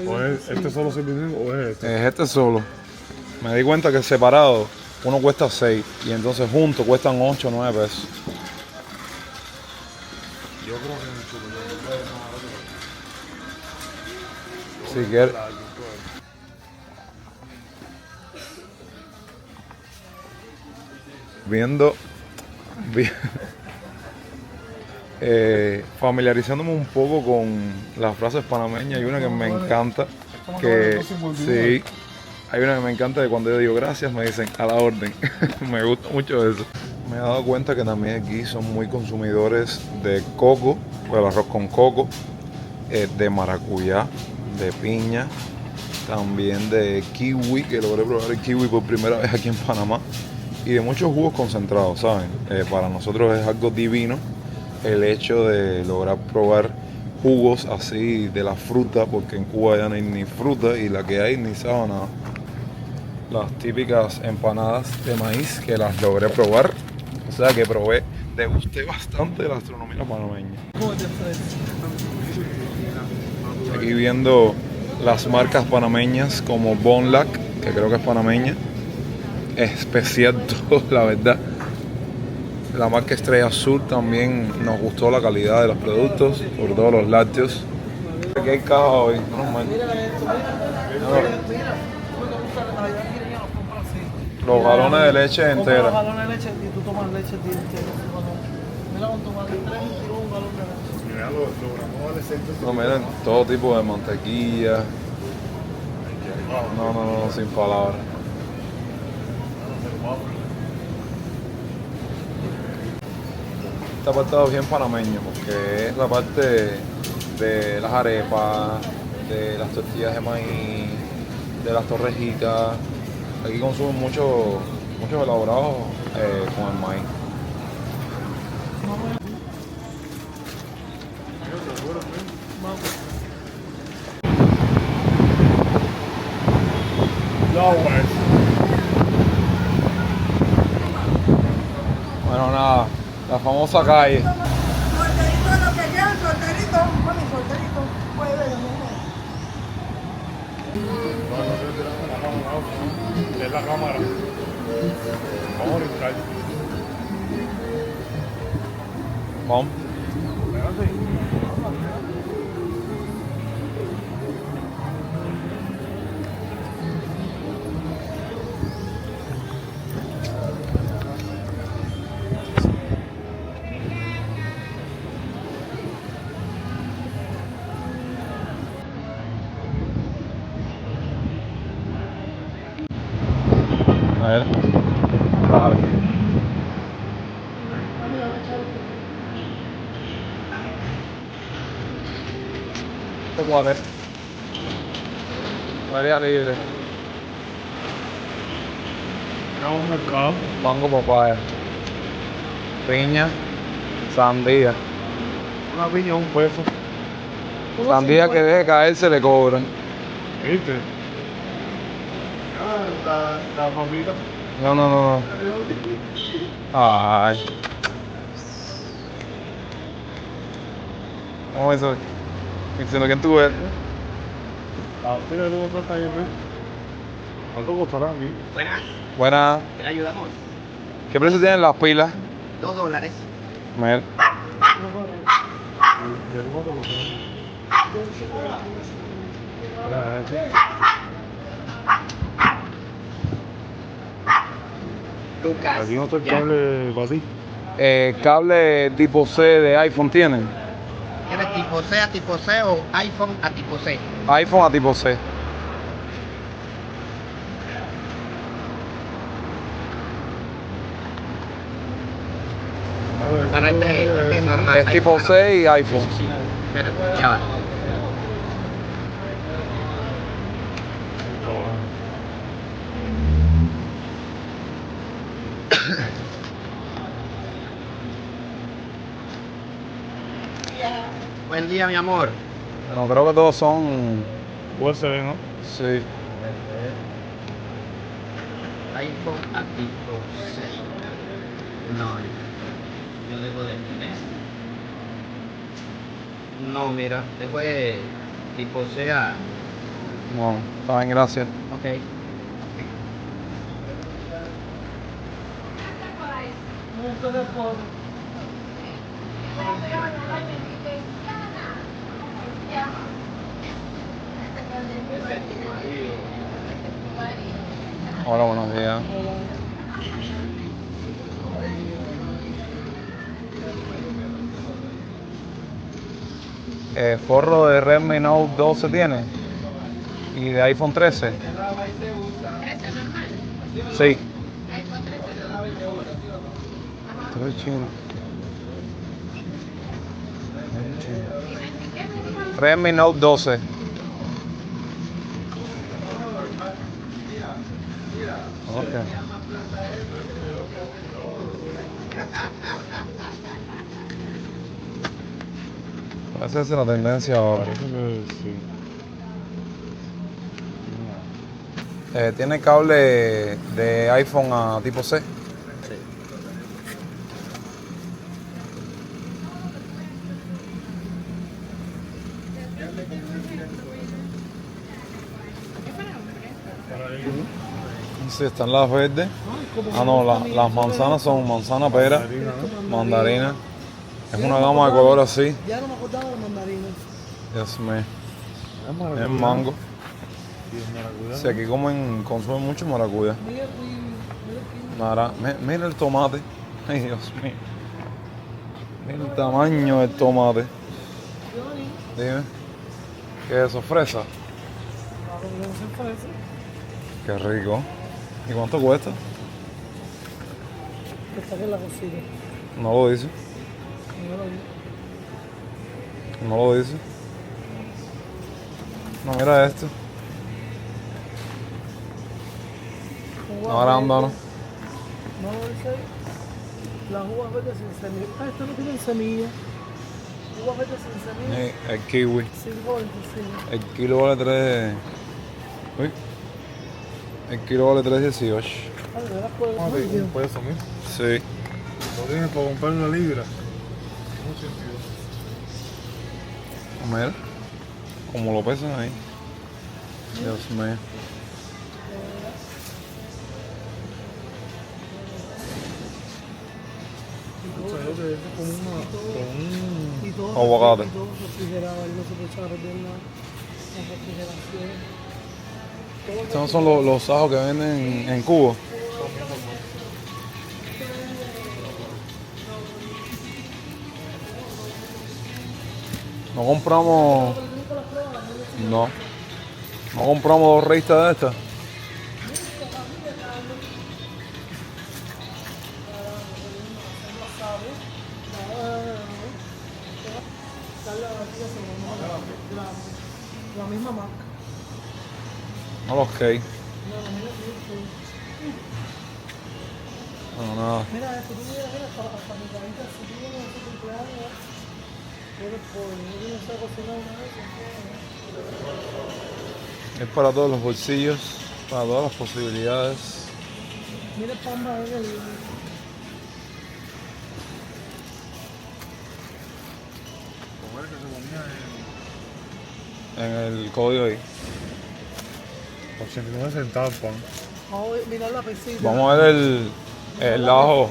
O es este solo 6.000 o es este. Es este solo. Me di cuenta que separado uno cuesta 6 y entonces juntos cuestan 8 o 9 pesos. Yo creo que mucho Si quieres. Familiarizándome un poco con las frases panameñas, hay una que me encanta, que sí, hay una que me encanta de cuando yo digo gracias me dicen a la orden. Me gusta mucho eso. Me he dado cuenta que también aquí son muy consumidores de coco, o el arroz con coco, de maracuyá, de piña, también de kiwi, que logré probar el kiwi por primera vez aquí en Panamá, y de muchos jugos concentrados, ¿saben? Para nosotros es algo divino el hecho de lograr probar jugos así de la fruta, porque en Cuba ya no hay ni fruta y la que hay ni sabe nada. Las típicas empanadas de maíz que las logré probar, o sea que degusté bastante de la gastronomía panameña. Aquí viendo las marcas panameñas como Bonlac, que creo que es panameña, especial todo, la verdad. La marca Estrella Azul también nos gustó la calidad de los productos, sobre todo los lácteos. Aquí hay caja hoy, normal. Los galones de leche Compra los entera. galones de leche y tú tomas leche entera. Mira con tomate, 3 y un galón de leche. Mira los gramos de centro. No, miren, todo tipo de mantequilla. No, sin palabras. Este apartado es bien panameño porque es la parte de las arepas, de las tortillas de maíz, de las torrejitas. Aquí consumen muchos elaborados con el maíz. Bueno, nada, la famosa calle. Solterito lo que quieran, solterito. Mami, solterito. Puede, Es la cámara. Vamos a brincar. Vamos. A ver. Vale. Te puedo ver. María libre. Vamos al mercado. Mango papaya. Piña. Sandía. Una piña, un peso. Sandía que deje caer se le cobran. ¿Viste? La papita. No. Ay. ¿Cómo eso? Diciendo que tú eres. La pila de los está ahí, ¿ves? ¿Cuánto costará aquí? Buenas, Buena. ¿te ayudamos? ¿Qué precio tienen las pilas? $2. Mer. Lucas. Aquí no está el ya. cable para ti. Cable tipo C de iPhone tienen. ¿Quieres tipo C a tipo C o iPhone a tipo C? iPhone a tipo C. Para este es normal. Es tipo C y iPhone. Espera, ya va. Buen día, mi amor. Bueno, creo que todos son. USB, ¿no? Sí. iPhone a tipo C. No, yo debo de tener. No, mira, después tipo C a... No, está bien, gracias. Ok. Hola, buenos días. Forro de Redmi Note 12 tiene y de iPhone 13. Sí. Estoy chino. Redmi Note 12. Okay. Esa es la tendencia ahora. Parece que sí. ¿Tiene cable de iPhone a tipo C? Sí, están las verdes. Ah, no, las manzanas son manzana, pera, mandarina. Es una gama de color así. Ya no me acordaba de los mandarinas. Dios mío. Es maracuyá. Es mango. Sí, es maracuyá. Sí, aquí consumen mucho maracuyá. Mira el tomate. Ay, Dios mío. Mira el tamaño del tomate. Dime. ¿Qué es eso? ¿Fresa? Qué rico. ¿Y cuánto cuesta? Está aquí en la cocina. No lo dice. No lo dice. No, mira esto. Arándano. No lo dice. Las uvas verdes sin semilla. Ah, estas no tienen semilla. Uvas verdes sin semilla. El kiwi. 5.25. El kilo vale 3. Uy. El kilo vale 3.18. Ah, de verdad puede Ah, ser. un peso, mira. Sí. Lo tienes para comprar una libra. Mira. Como lo pesan ahí. Dios mío. Y todo Aguacate. y todo refrigerado, ahí no se puede echar a perder nada. La refrigeración. Estos no son los ajos que venden en Cuba. No compramos. No. No compramos 2 reistas de estas. La misma marca. No los cake. No, nada. Mira, si tú vienes hasta mi carita, si tú vienes a tu cumpleaños, eres pobre, no tienes que cocinar una vez. Es para todos los bolsillos, para todas las posibilidades. Mira el pan va en el... Como el que se comía En el código ahí. en 89 centavos, pan. Vamos a mirar la pesita. Vamos a ver el ajo.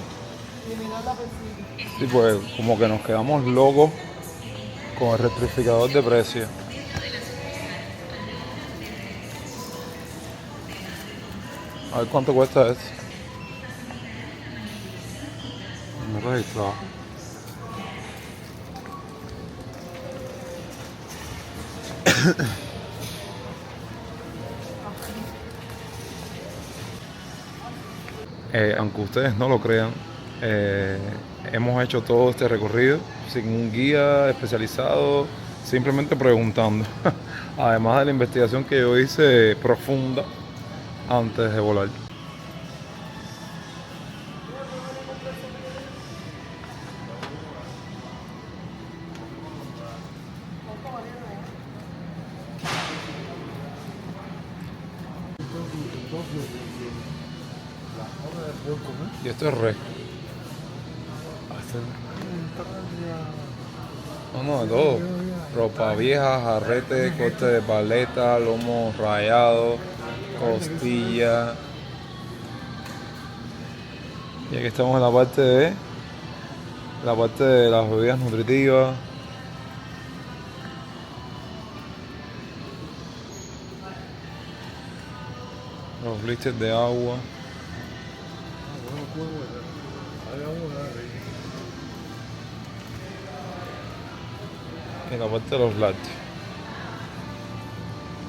Y mirar la pesita. Sí, pues como que nos quedamos locos con el rectificador de precio. A ver cuánto cuesta esto. No he registrado. Aunque ustedes no lo crean, hemos hecho todo este recorrido sin un guía especializado, simplemente preguntando. Además de la investigación que yo hice profunda antes de volar. Y esto es res. No, de todo. Ropa vieja, jarrete, corte de paleta, lomo rallado, costilla. Y aquí estamos en la parte de las bebidas nutritivas. Los blisters de agua. Y la parte de los lácteos.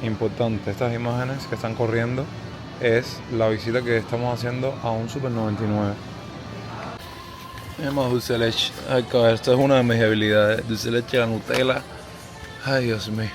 Importante, estas imágenes que están corriendo es la visita que estamos haciendo a un Super 99. Tenemos dulce de leche. Ay, cabrón, esto es una de mis habilidades. Dulce de leche, la Nutella. Ay, Dios mío.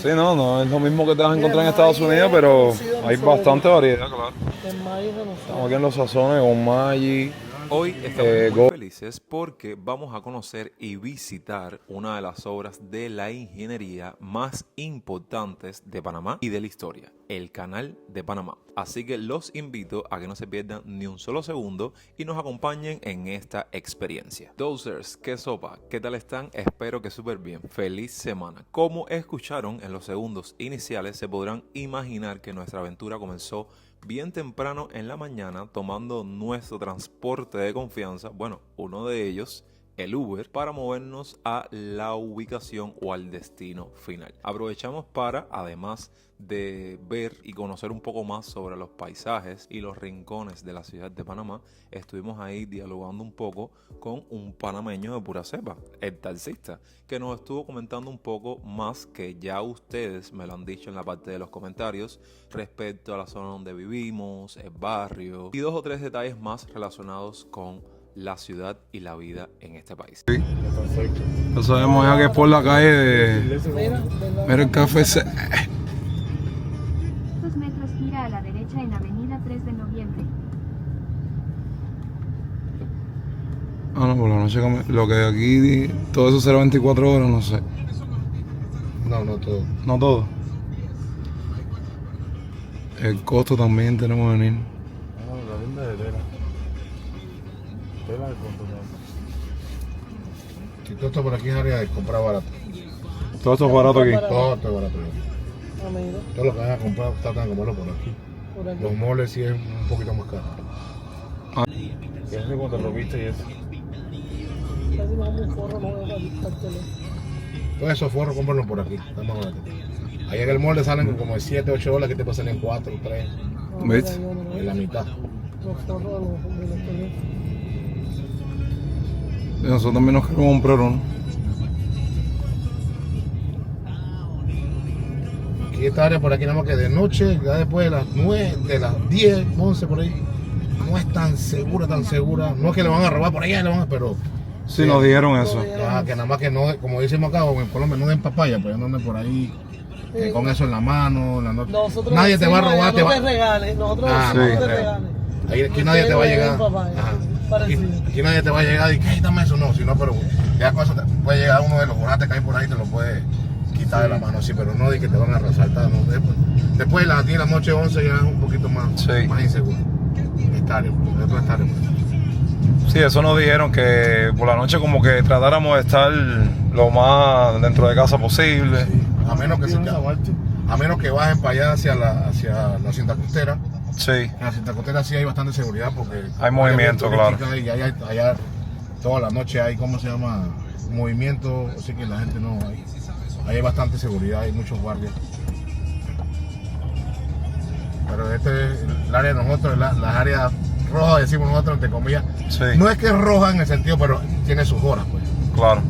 Sí, no es lo mismo que te vas a encontrar en Estados Unidos, pero hay bastante variedad, claro. El maíz de nosotros. Estamos aquí en los sazones con Maggi. Hoy estamos muy felices porque vamos a conocer y visitar una de las obras de la ingeniería más importantes de Panamá y de la historia, el Canal de Panamá. Así que los invito a que no se pierdan ni un solo segundo y nos acompañen en esta experiencia. Dozers, qué sopa, ¿qué tal están? Espero que súper bien. Feliz semana. Como escucharon en los segundos iniciales, se podrán imaginar que nuestra aventura comenzó bien temprano en la mañana, tomando nuestro transporte de confianza, bueno, uno de ellos, el Uber, para movernos a la ubicación o al destino final. Aprovechamos para, además de ver y conocer un poco más sobre los paisajes y los rincones de la ciudad de Panamá, estuvimos ahí dialogando un poco con un panameño de pura cepa, el taxista, que nos estuvo comentando un poco más, que ya ustedes me lo han dicho en la parte de los comentarios, respecto a la zona donde vivimos, el barrio y 2 o 3 detalles más relacionados con la ciudad y la vida en este país. No sabemos ya que es por la calle de... Mira el café. 2 metros gira a la derecha en Avenida 3 de Noviembre. No, por la noche lo que aquí, todo eso será 24 horas, no sé. No todo. No todo. El costo también tenemos que venir. La venta de tela. Tela de contenedor. Si todo esto por aquí es área de comprar barato. Todo esto es barato aquí. Todo esto es barato. Ah, mira, Todo lo que vayan a comprar, tratan de comprarlo por aquí. por aquí. Los moles sí es un poquito más caro. Que es de cuando lo viste y eso. Casi me como un forro nuevo para dictártelo. Todos esos forros, cómprenlos por aquí. Está más barato. Ahí en el molde salen como de 7, 8 dólares, que te pasan en 4, 3, ¿Ves? en la mitad. Los forros de los teléfonos. Y nosotros también nos queremos comprar uno. Aquí esta área por aquí nada más que de noche, ya después de las 9, de las 10, 11 por ahí, no es tan segura, tan segura. No es que le van a robar por allá, pero Sí, nos dijeron eso. ya, que nada más que no, como decimos acá, o en Colombia no den papaya, pues no anden por ahí con eso en la mano, en la noche. Nosotros Nadie te va a decimos, robar, no te regales. Nosotros Ah, decimos sí. no te regales. Aquí nadie te va a llegar. Papaya, parecido. Aquí nadie te va a llegar y que quítame eso, no, sino, pero ya con eso puede llegar uno de los volantes que hay por ahí y te lo puede quitar de la mano, sí, pero no de que te van a resaltar, no. Después de las 10 de la noche, 11 ya es un poquito más, Sí. más inseguro. Estadio, otro estadio. Sí, eso nos dijeron, que por la noche como que tratáramos de estar lo más dentro de casa posible. A menos que bajen para allá hacia la cinta costera. Sí. En la cinta costera sí hay bastante seguridad porque Hay movimiento, claro. Y allá toda la noche hay, ¿cómo se llama? Movimiento, así que la gente no hay. Ahí hay bastante seguridad, hay muchos guardias. Pero este es el área de nosotros, las áreas rojas, decimos nosotros, entre comillas. Sí. No es que es roja en el sentido, pero tiene sus horas, pues. Claro.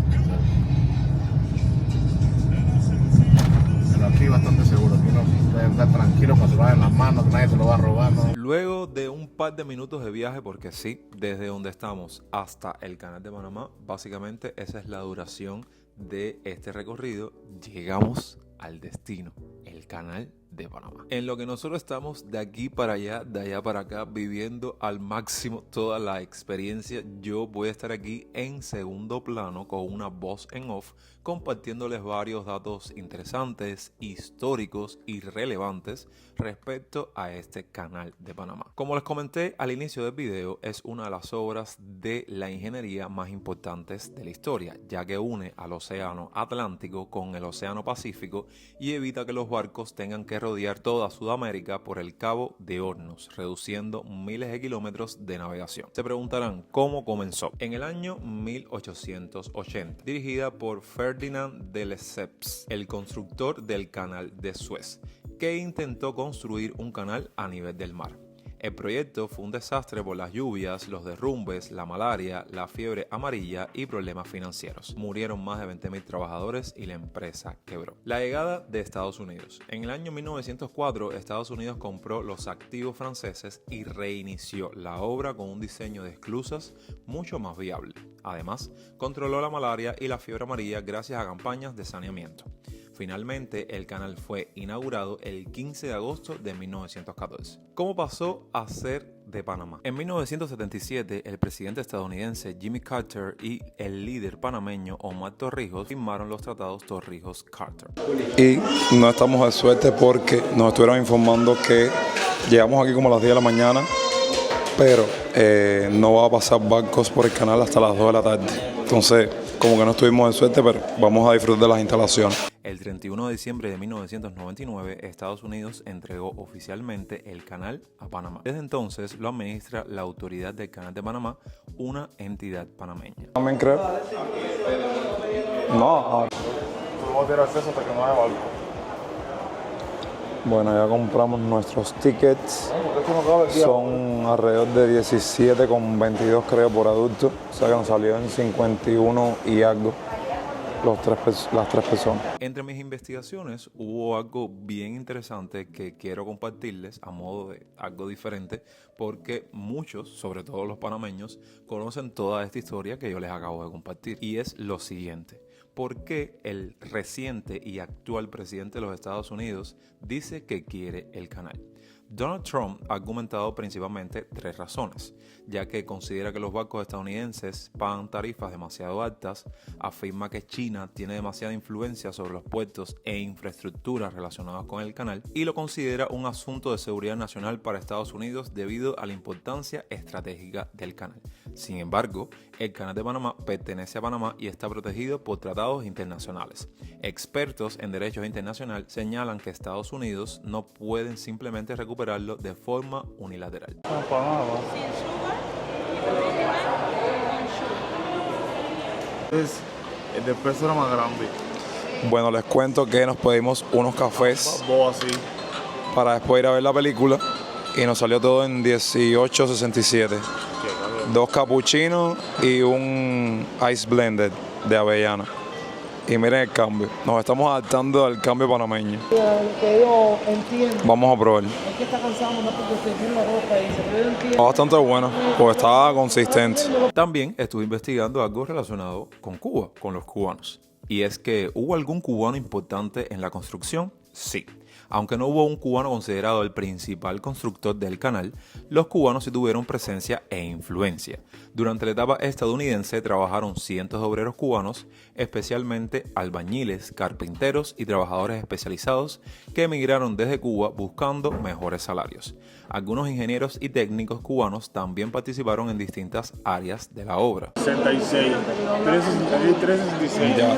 Pero aquí bastante seguro, aquí no pueden estar tranquilos para llevar en las manos, que nadie te lo va a robar, ¿no? Luego de un par de minutos de viaje, porque sí, desde donde estamos hasta el Canal de Panamá, básicamente esa es la duración de este recorrido, llegamos al destino, el Canal de Panamá. En lo que nosotros estamos de aquí para allá, de allá para acá, viviendo al máximo toda la experiencia, yo voy a estar aquí en segundo plano con una voz en off, compartiéndoles varios datos interesantes, históricos y relevantes respecto a este canal de Panamá. Como les comenté al inicio del video, es una de las obras de la ingeniería más importantes de la historia, ya que une al océano Atlántico con el océano Pacífico y evita que los barcos tengan que rodear toda Sudamérica por el Cabo de Hornos, reduciendo miles de kilómetros de navegación. Se preguntarán cómo comenzó. En el año 1880, dirigida por Ferdinand de Lesseps, el constructor del Canal de Suez, que intentó construir un canal a nivel del mar. El proyecto fue un desastre por las lluvias, los derrumbes, la malaria, la fiebre amarilla y problemas financieros. Murieron más de 20.000 trabajadores y la empresa quebró. La llegada de Estados Unidos. En el año 1904, Estados Unidos compró los activos franceses y reinició la obra con un diseño de esclusas mucho más viable. Además, controló la malaria y la fiebre amarilla gracias a campañas de saneamiento. Finalmente, el canal fue inaugurado el 15 de agosto de 1914. ¿Cómo pasó a ser de Panamá? En 1977, el presidente estadounidense Jimmy Carter y el líder panameño Omar Torrijos firmaron los tratados Torrijos-Carter. Y no estamos de suerte porque nos estuvieron informando que llegamos aquí como a las 10 de la mañana, pero no va a pasar barcos por el canal hasta las 2 de la tarde. Entonces, como que no estuvimos de suerte, pero vamos a disfrutar de las instalaciones. El 31 de diciembre de 1999, Estados Unidos entregó oficialmente el canal a Panamá. Desde entonces lo administra la Autoridad del Canal de Panamá, una entidad panameña. ¿También creo? No. Podemos tener acceso hasta que no haya barco. Bueno, ya compramos nuestros tickets. Son alrededor de 17,22 creo por adulto. O sea que nos salió en 51 y algo las tres personas. Entre mis investigaciones hubo algo bien interesante que quiero compartirles a modo de algo diferente, porque muchos, sobre todo los panameños, conocen toda esta historia que yo les acabo de compartir. Y es lo siguiente: ¿por qué el reciente y actual presidente de los Estados Unidos dice que quiere el canal? Donald Trump ha argumentado principalmente tres razones, ya que considera que los barcos estadounidenses pagan tarifas demasiado altas, afirma que China tiene demasiada influencia sobre los puertos e infraestructuras relacionadas con el canal y lo considera un asunto de seguridad nacional para Estados Unidos debido a la importancia estratégica del canal. Sin embargo, el canal de Panamá pertenece a Panamá y está protegido por tratados internacionales. Expertos en derechos internacional señalan que Estados Unidos no pueden simplemente recuperarlo de forma unilateral. El de peso era más grande. Bueno, les cuento que nos pedimos unos cafés Así. para después ir a ver la película y nos salió todo en 18.67. 2 capuchinos y un ice blended de avellana. Y miren el cambio. Nos estamos adaptando al cambio panameño. Que yo entiendo. Vamos a probar. Es que está cansado no porque se tiene la ropa y se yo entiendo. Está bastante bueno, pues está consistente. También estuve investigando algo relacionado con Cuba, con los cubanos. Y es que, ¿hubo algún cubano importante en la construcción? Sí. Aunque no hubo un cubano considerado el principal constructor del canal, los cubanos sí tuvieron presencia e influencia. Durante la etapa estadounidense trabajaron cientos de obreros cubanos, especialmente albañiles, carpinteros y trabajadores especializados que emigraron desde Cuba buscando mejores salarios. Algunos ingenieros y técnicos cubanos también participaron en distintas áreas de la obra. 66, 366. Ya.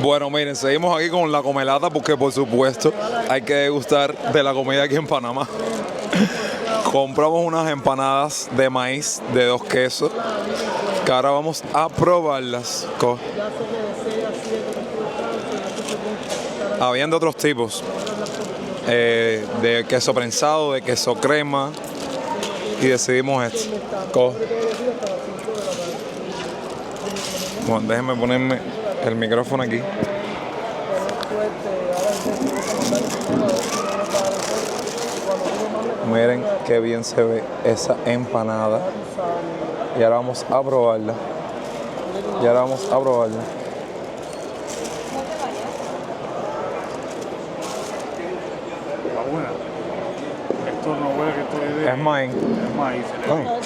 Bueno, miren, seguimos aquí con la comelata porque por supuesto hay que degustar de la comida aquí en Panamá. Compramos unas empanadas de maíz de 2 quesos que ahora vamos a probarlas. Habían de otros tipos, de queso prensado, de queso crema, y decidimos este. Bueno, déjenme ponerme el micrófono aquí. Miren qué bien se ve esa empanada. Y ahora vamos a probarla. buena. Esto no huele que esto es de... Es maíz. Es maíz. Oh.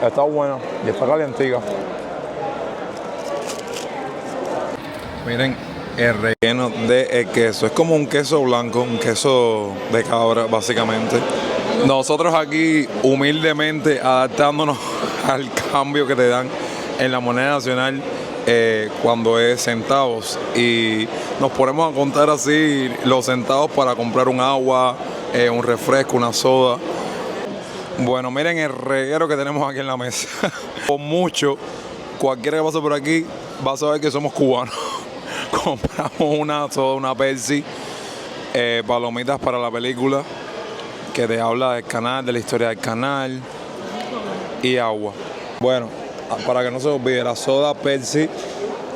Está buena y está calientica. Miren el relleno de queso. Es como un queso blanco, un queso de cabra, básicamente. Nosotros aquí, humildemente, adaptándonos al cambio que te dan en la moneda nacional cuando es centavos. Y nos ponemos a contar así los centavos para comprar un agua, un refresco, una soda. Bueno, miren el reguero que tenemos aquí en la mesa. Con mucho, cualquiera que pase por aquí va a saber que somos cubanos. Compramos una soda, una Pepsi, palomitas para la película, que te habla del canal, de la historia del canal, y agua. Bueno, para que no se olvide, la soda Pepsi,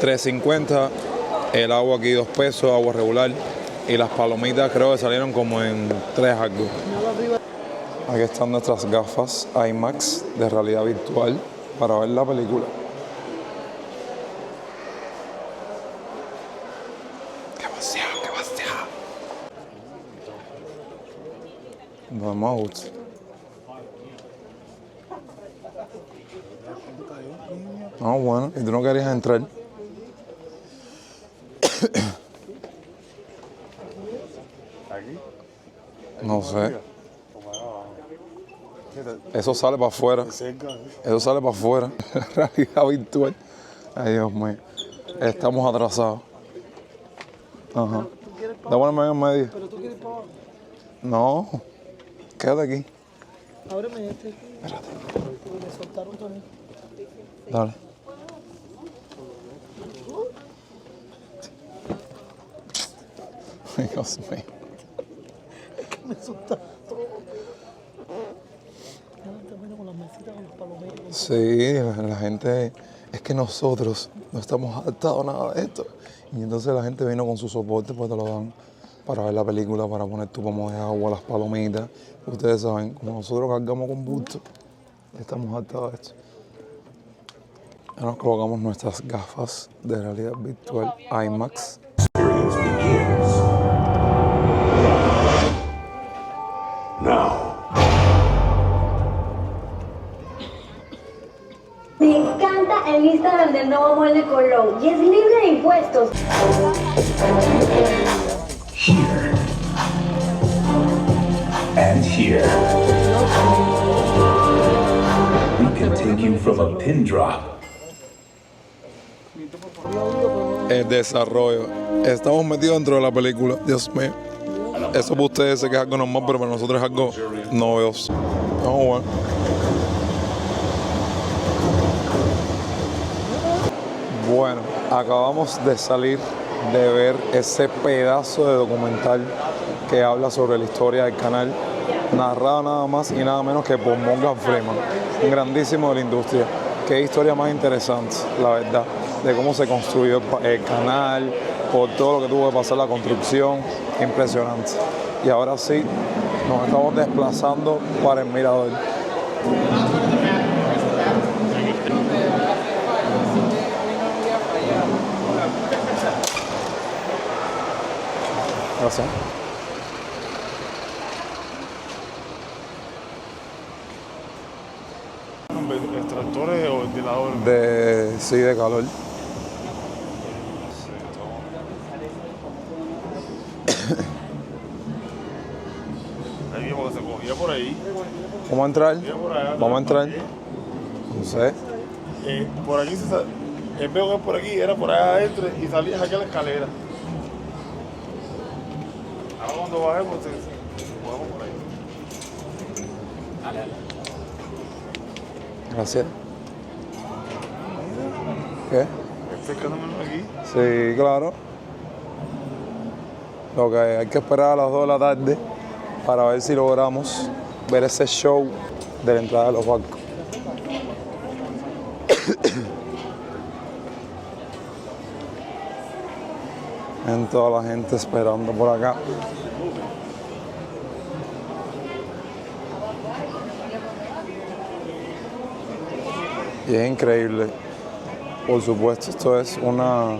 $3.50, el agua aquí $2, agua regular, y las palomitas creo que salieron como en $3 algo. Aquí están nuestras gafas IMAX de realidad virtual para ver la película. ¡Qué emoción, qué emoción! Vamos. Ah, bueno, ¿y tú no querías entrar? No sé. Eso sale para afuera. Eso sale para afuera. Realidad virtual. Ay, Dios mío. Estamos atrasados. Ajá. Dámosle en medio. ¿Pero tú quieres ir para abajo? No. Quédate aquí. Ábreme este. Espérate. Me soltaron también. Dale. Ay, Dios mío. Me soltaron todo. También con las mesitas, con los palomitas. Sí, la gente, es que nosotros no estamos adaptados a nada de esto. Y entonces la gente vino con su soporte, pues te lo dan para ver la película, para poner tu pomo de agua, las palomitas. Ustedes saben, como nosotros cargamos con busto, estamos adaptados a esto. Ya nos colocamos nuestras gafas de realidad virtual IMAX. Me encanta el Instagram del nuevo Muelle Colón y es libre de impuestos. Here and here. We can take you from a pin drop. El desarrollo. Estamos metidos dentro de la película. Dios mío. Eso para ustedes sé que es algo normal, pero para nosotros es algo novedoso. Vamos, bueno. Bueno, acabamos de salir de ver ese pedazo de documental que habla sobre la historia del canal, narrado nada más y nada menos que por Morgan Freeman, un grandísimo de la industria. Qué historia más interesante, la verdad, de cómo se construyó el canal, por todo lo que tuvo que pasar la construcción, impresionante. Y ahora sí, nos estamos desplazando para el mirador. Gracias. ¿Extractores o ventiladores? Sí, de calor. Ahí mismo que se cogía por ahí. ¿Vamos a entrar? Por allá, Vamos a entrar. No sé. Por aquí el veo que por aquí era por allá adentro y salías aquí a la escalera. Ahora cuando bajemos, vamos por ahí. Dale. Gracias. ¿Qué? Acercándonos aquí. Sí, claro. Lo que hay que esperar a las 2 de la tarde para ver si logramos ver ese show de la entrada de los barcos. En toda la gente esperando por acá. Y es increíble Por supuesto, esto es una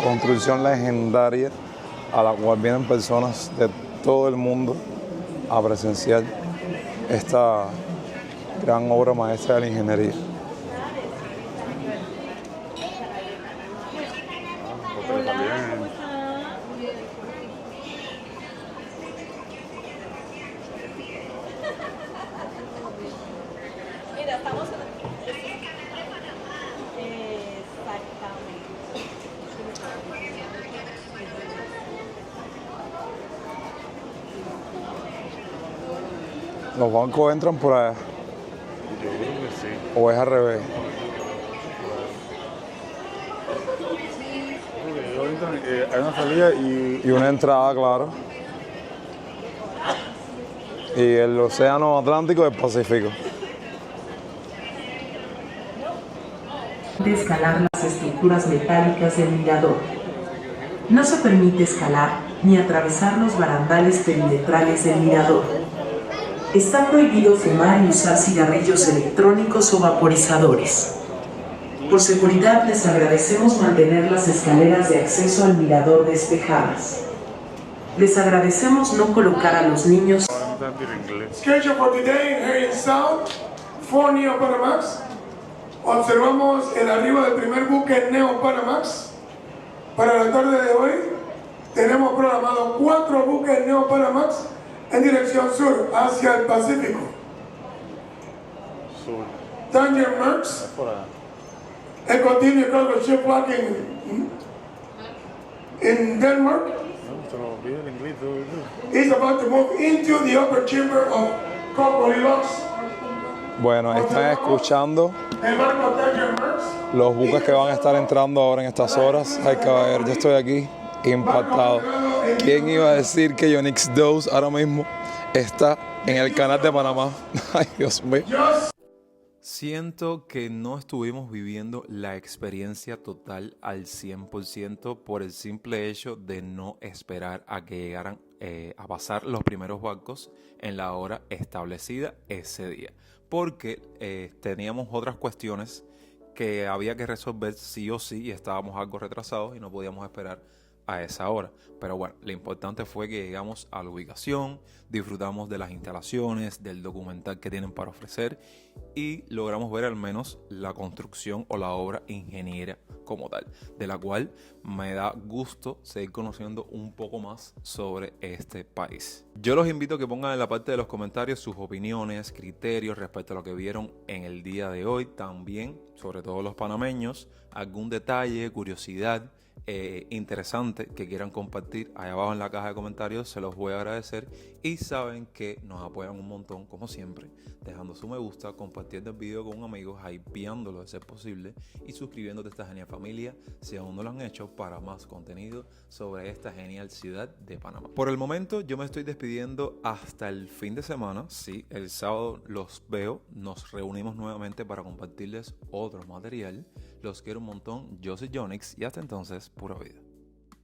construcción legendaria a la cual vienen personas de todo el mundo a presenciar esta gran obra maestra de la ingeniería. Mira, estamos en... Los bancos entran por allá. Yo creo que sí. ¿O es al revés? Ahorita hay una salida Y una entrada, claro. Y el océano Atlántico y el Pacífico. De escalar las estructuras metálicas del mirador. No se permite escalar ni atravesar los barandales perimetrales del mirador. Está prohibido fumar y usar cigarrillos electrónicos o vaporizadores. Por seguridad les agradecemos mantener las escaleras de acceso al mirador despejadas. Les agradecemos no colocar a los niños. Schedule for today here in South, 4 Neo Panamax. Observamos el arribo del primer buque Neo Panamax. Para la tarde de hoy tenemos programado 4 buques Neo Panamax en dirección sur, hacia el Pacífico. Tanger Merckx, a continued cargo ship locking in Denmark, is about to move into the upper chamber of Cocorilox. Bueno, están escuchando El barco Tanger Merckx. los buques que van a estar entrando ahora en estas horas. Ay, caballero, yo estoy aquí impactado. ¿Quién iba a decir que Yonex 2 ahora mismo está en el canal de Panamá? Ay, Dios mío. Siento que no estuvimos viviendo la experiencia total al 100% por el simple hecho de no esperar a que llegaran a pasar los primeros barcos en la hora establecida ese día. Porque teníamos otras cuestiones que había que resolver sí o sí y estábamos algo retrasados y no podíamos esperar a esa hora. Pero bueno, lo importante fue que llegamos a la ubicación, disfrutamos de las instalaciones, del documental que tienen para ofrecer y logramos ver al menos la construcción o la obra ingeniera como tal, de la cual me da gusto seguir conociendo un poco más sobre este país. Yo los invito a que pongan en la parte de los comentarios sus opiniones, criterios respecto a lo que vieron en el día de hoy. También, sobre todo los panameños, algún detalle, curiosidad interesante que quieran compartir allá abajo en la caja de comentarios, se los voy a agradecer y saben que nos apoyan un montón como siempre, dejando su me gusta, compartiendo el video con un amigo, hypeándolo de ser posible y suscribiéndote a esta genial familia si aún no lo han hecho para más contenido sobre esta genial ciudad de Panamá. Por el momento yo me estoy despidiendo hasta el fin de semana. Sí, el sábado los veo, nos reunimos nuevamente para compartirles otro material. Los quiero un montón, yo soy Yonex y hasta entonces, pura vida.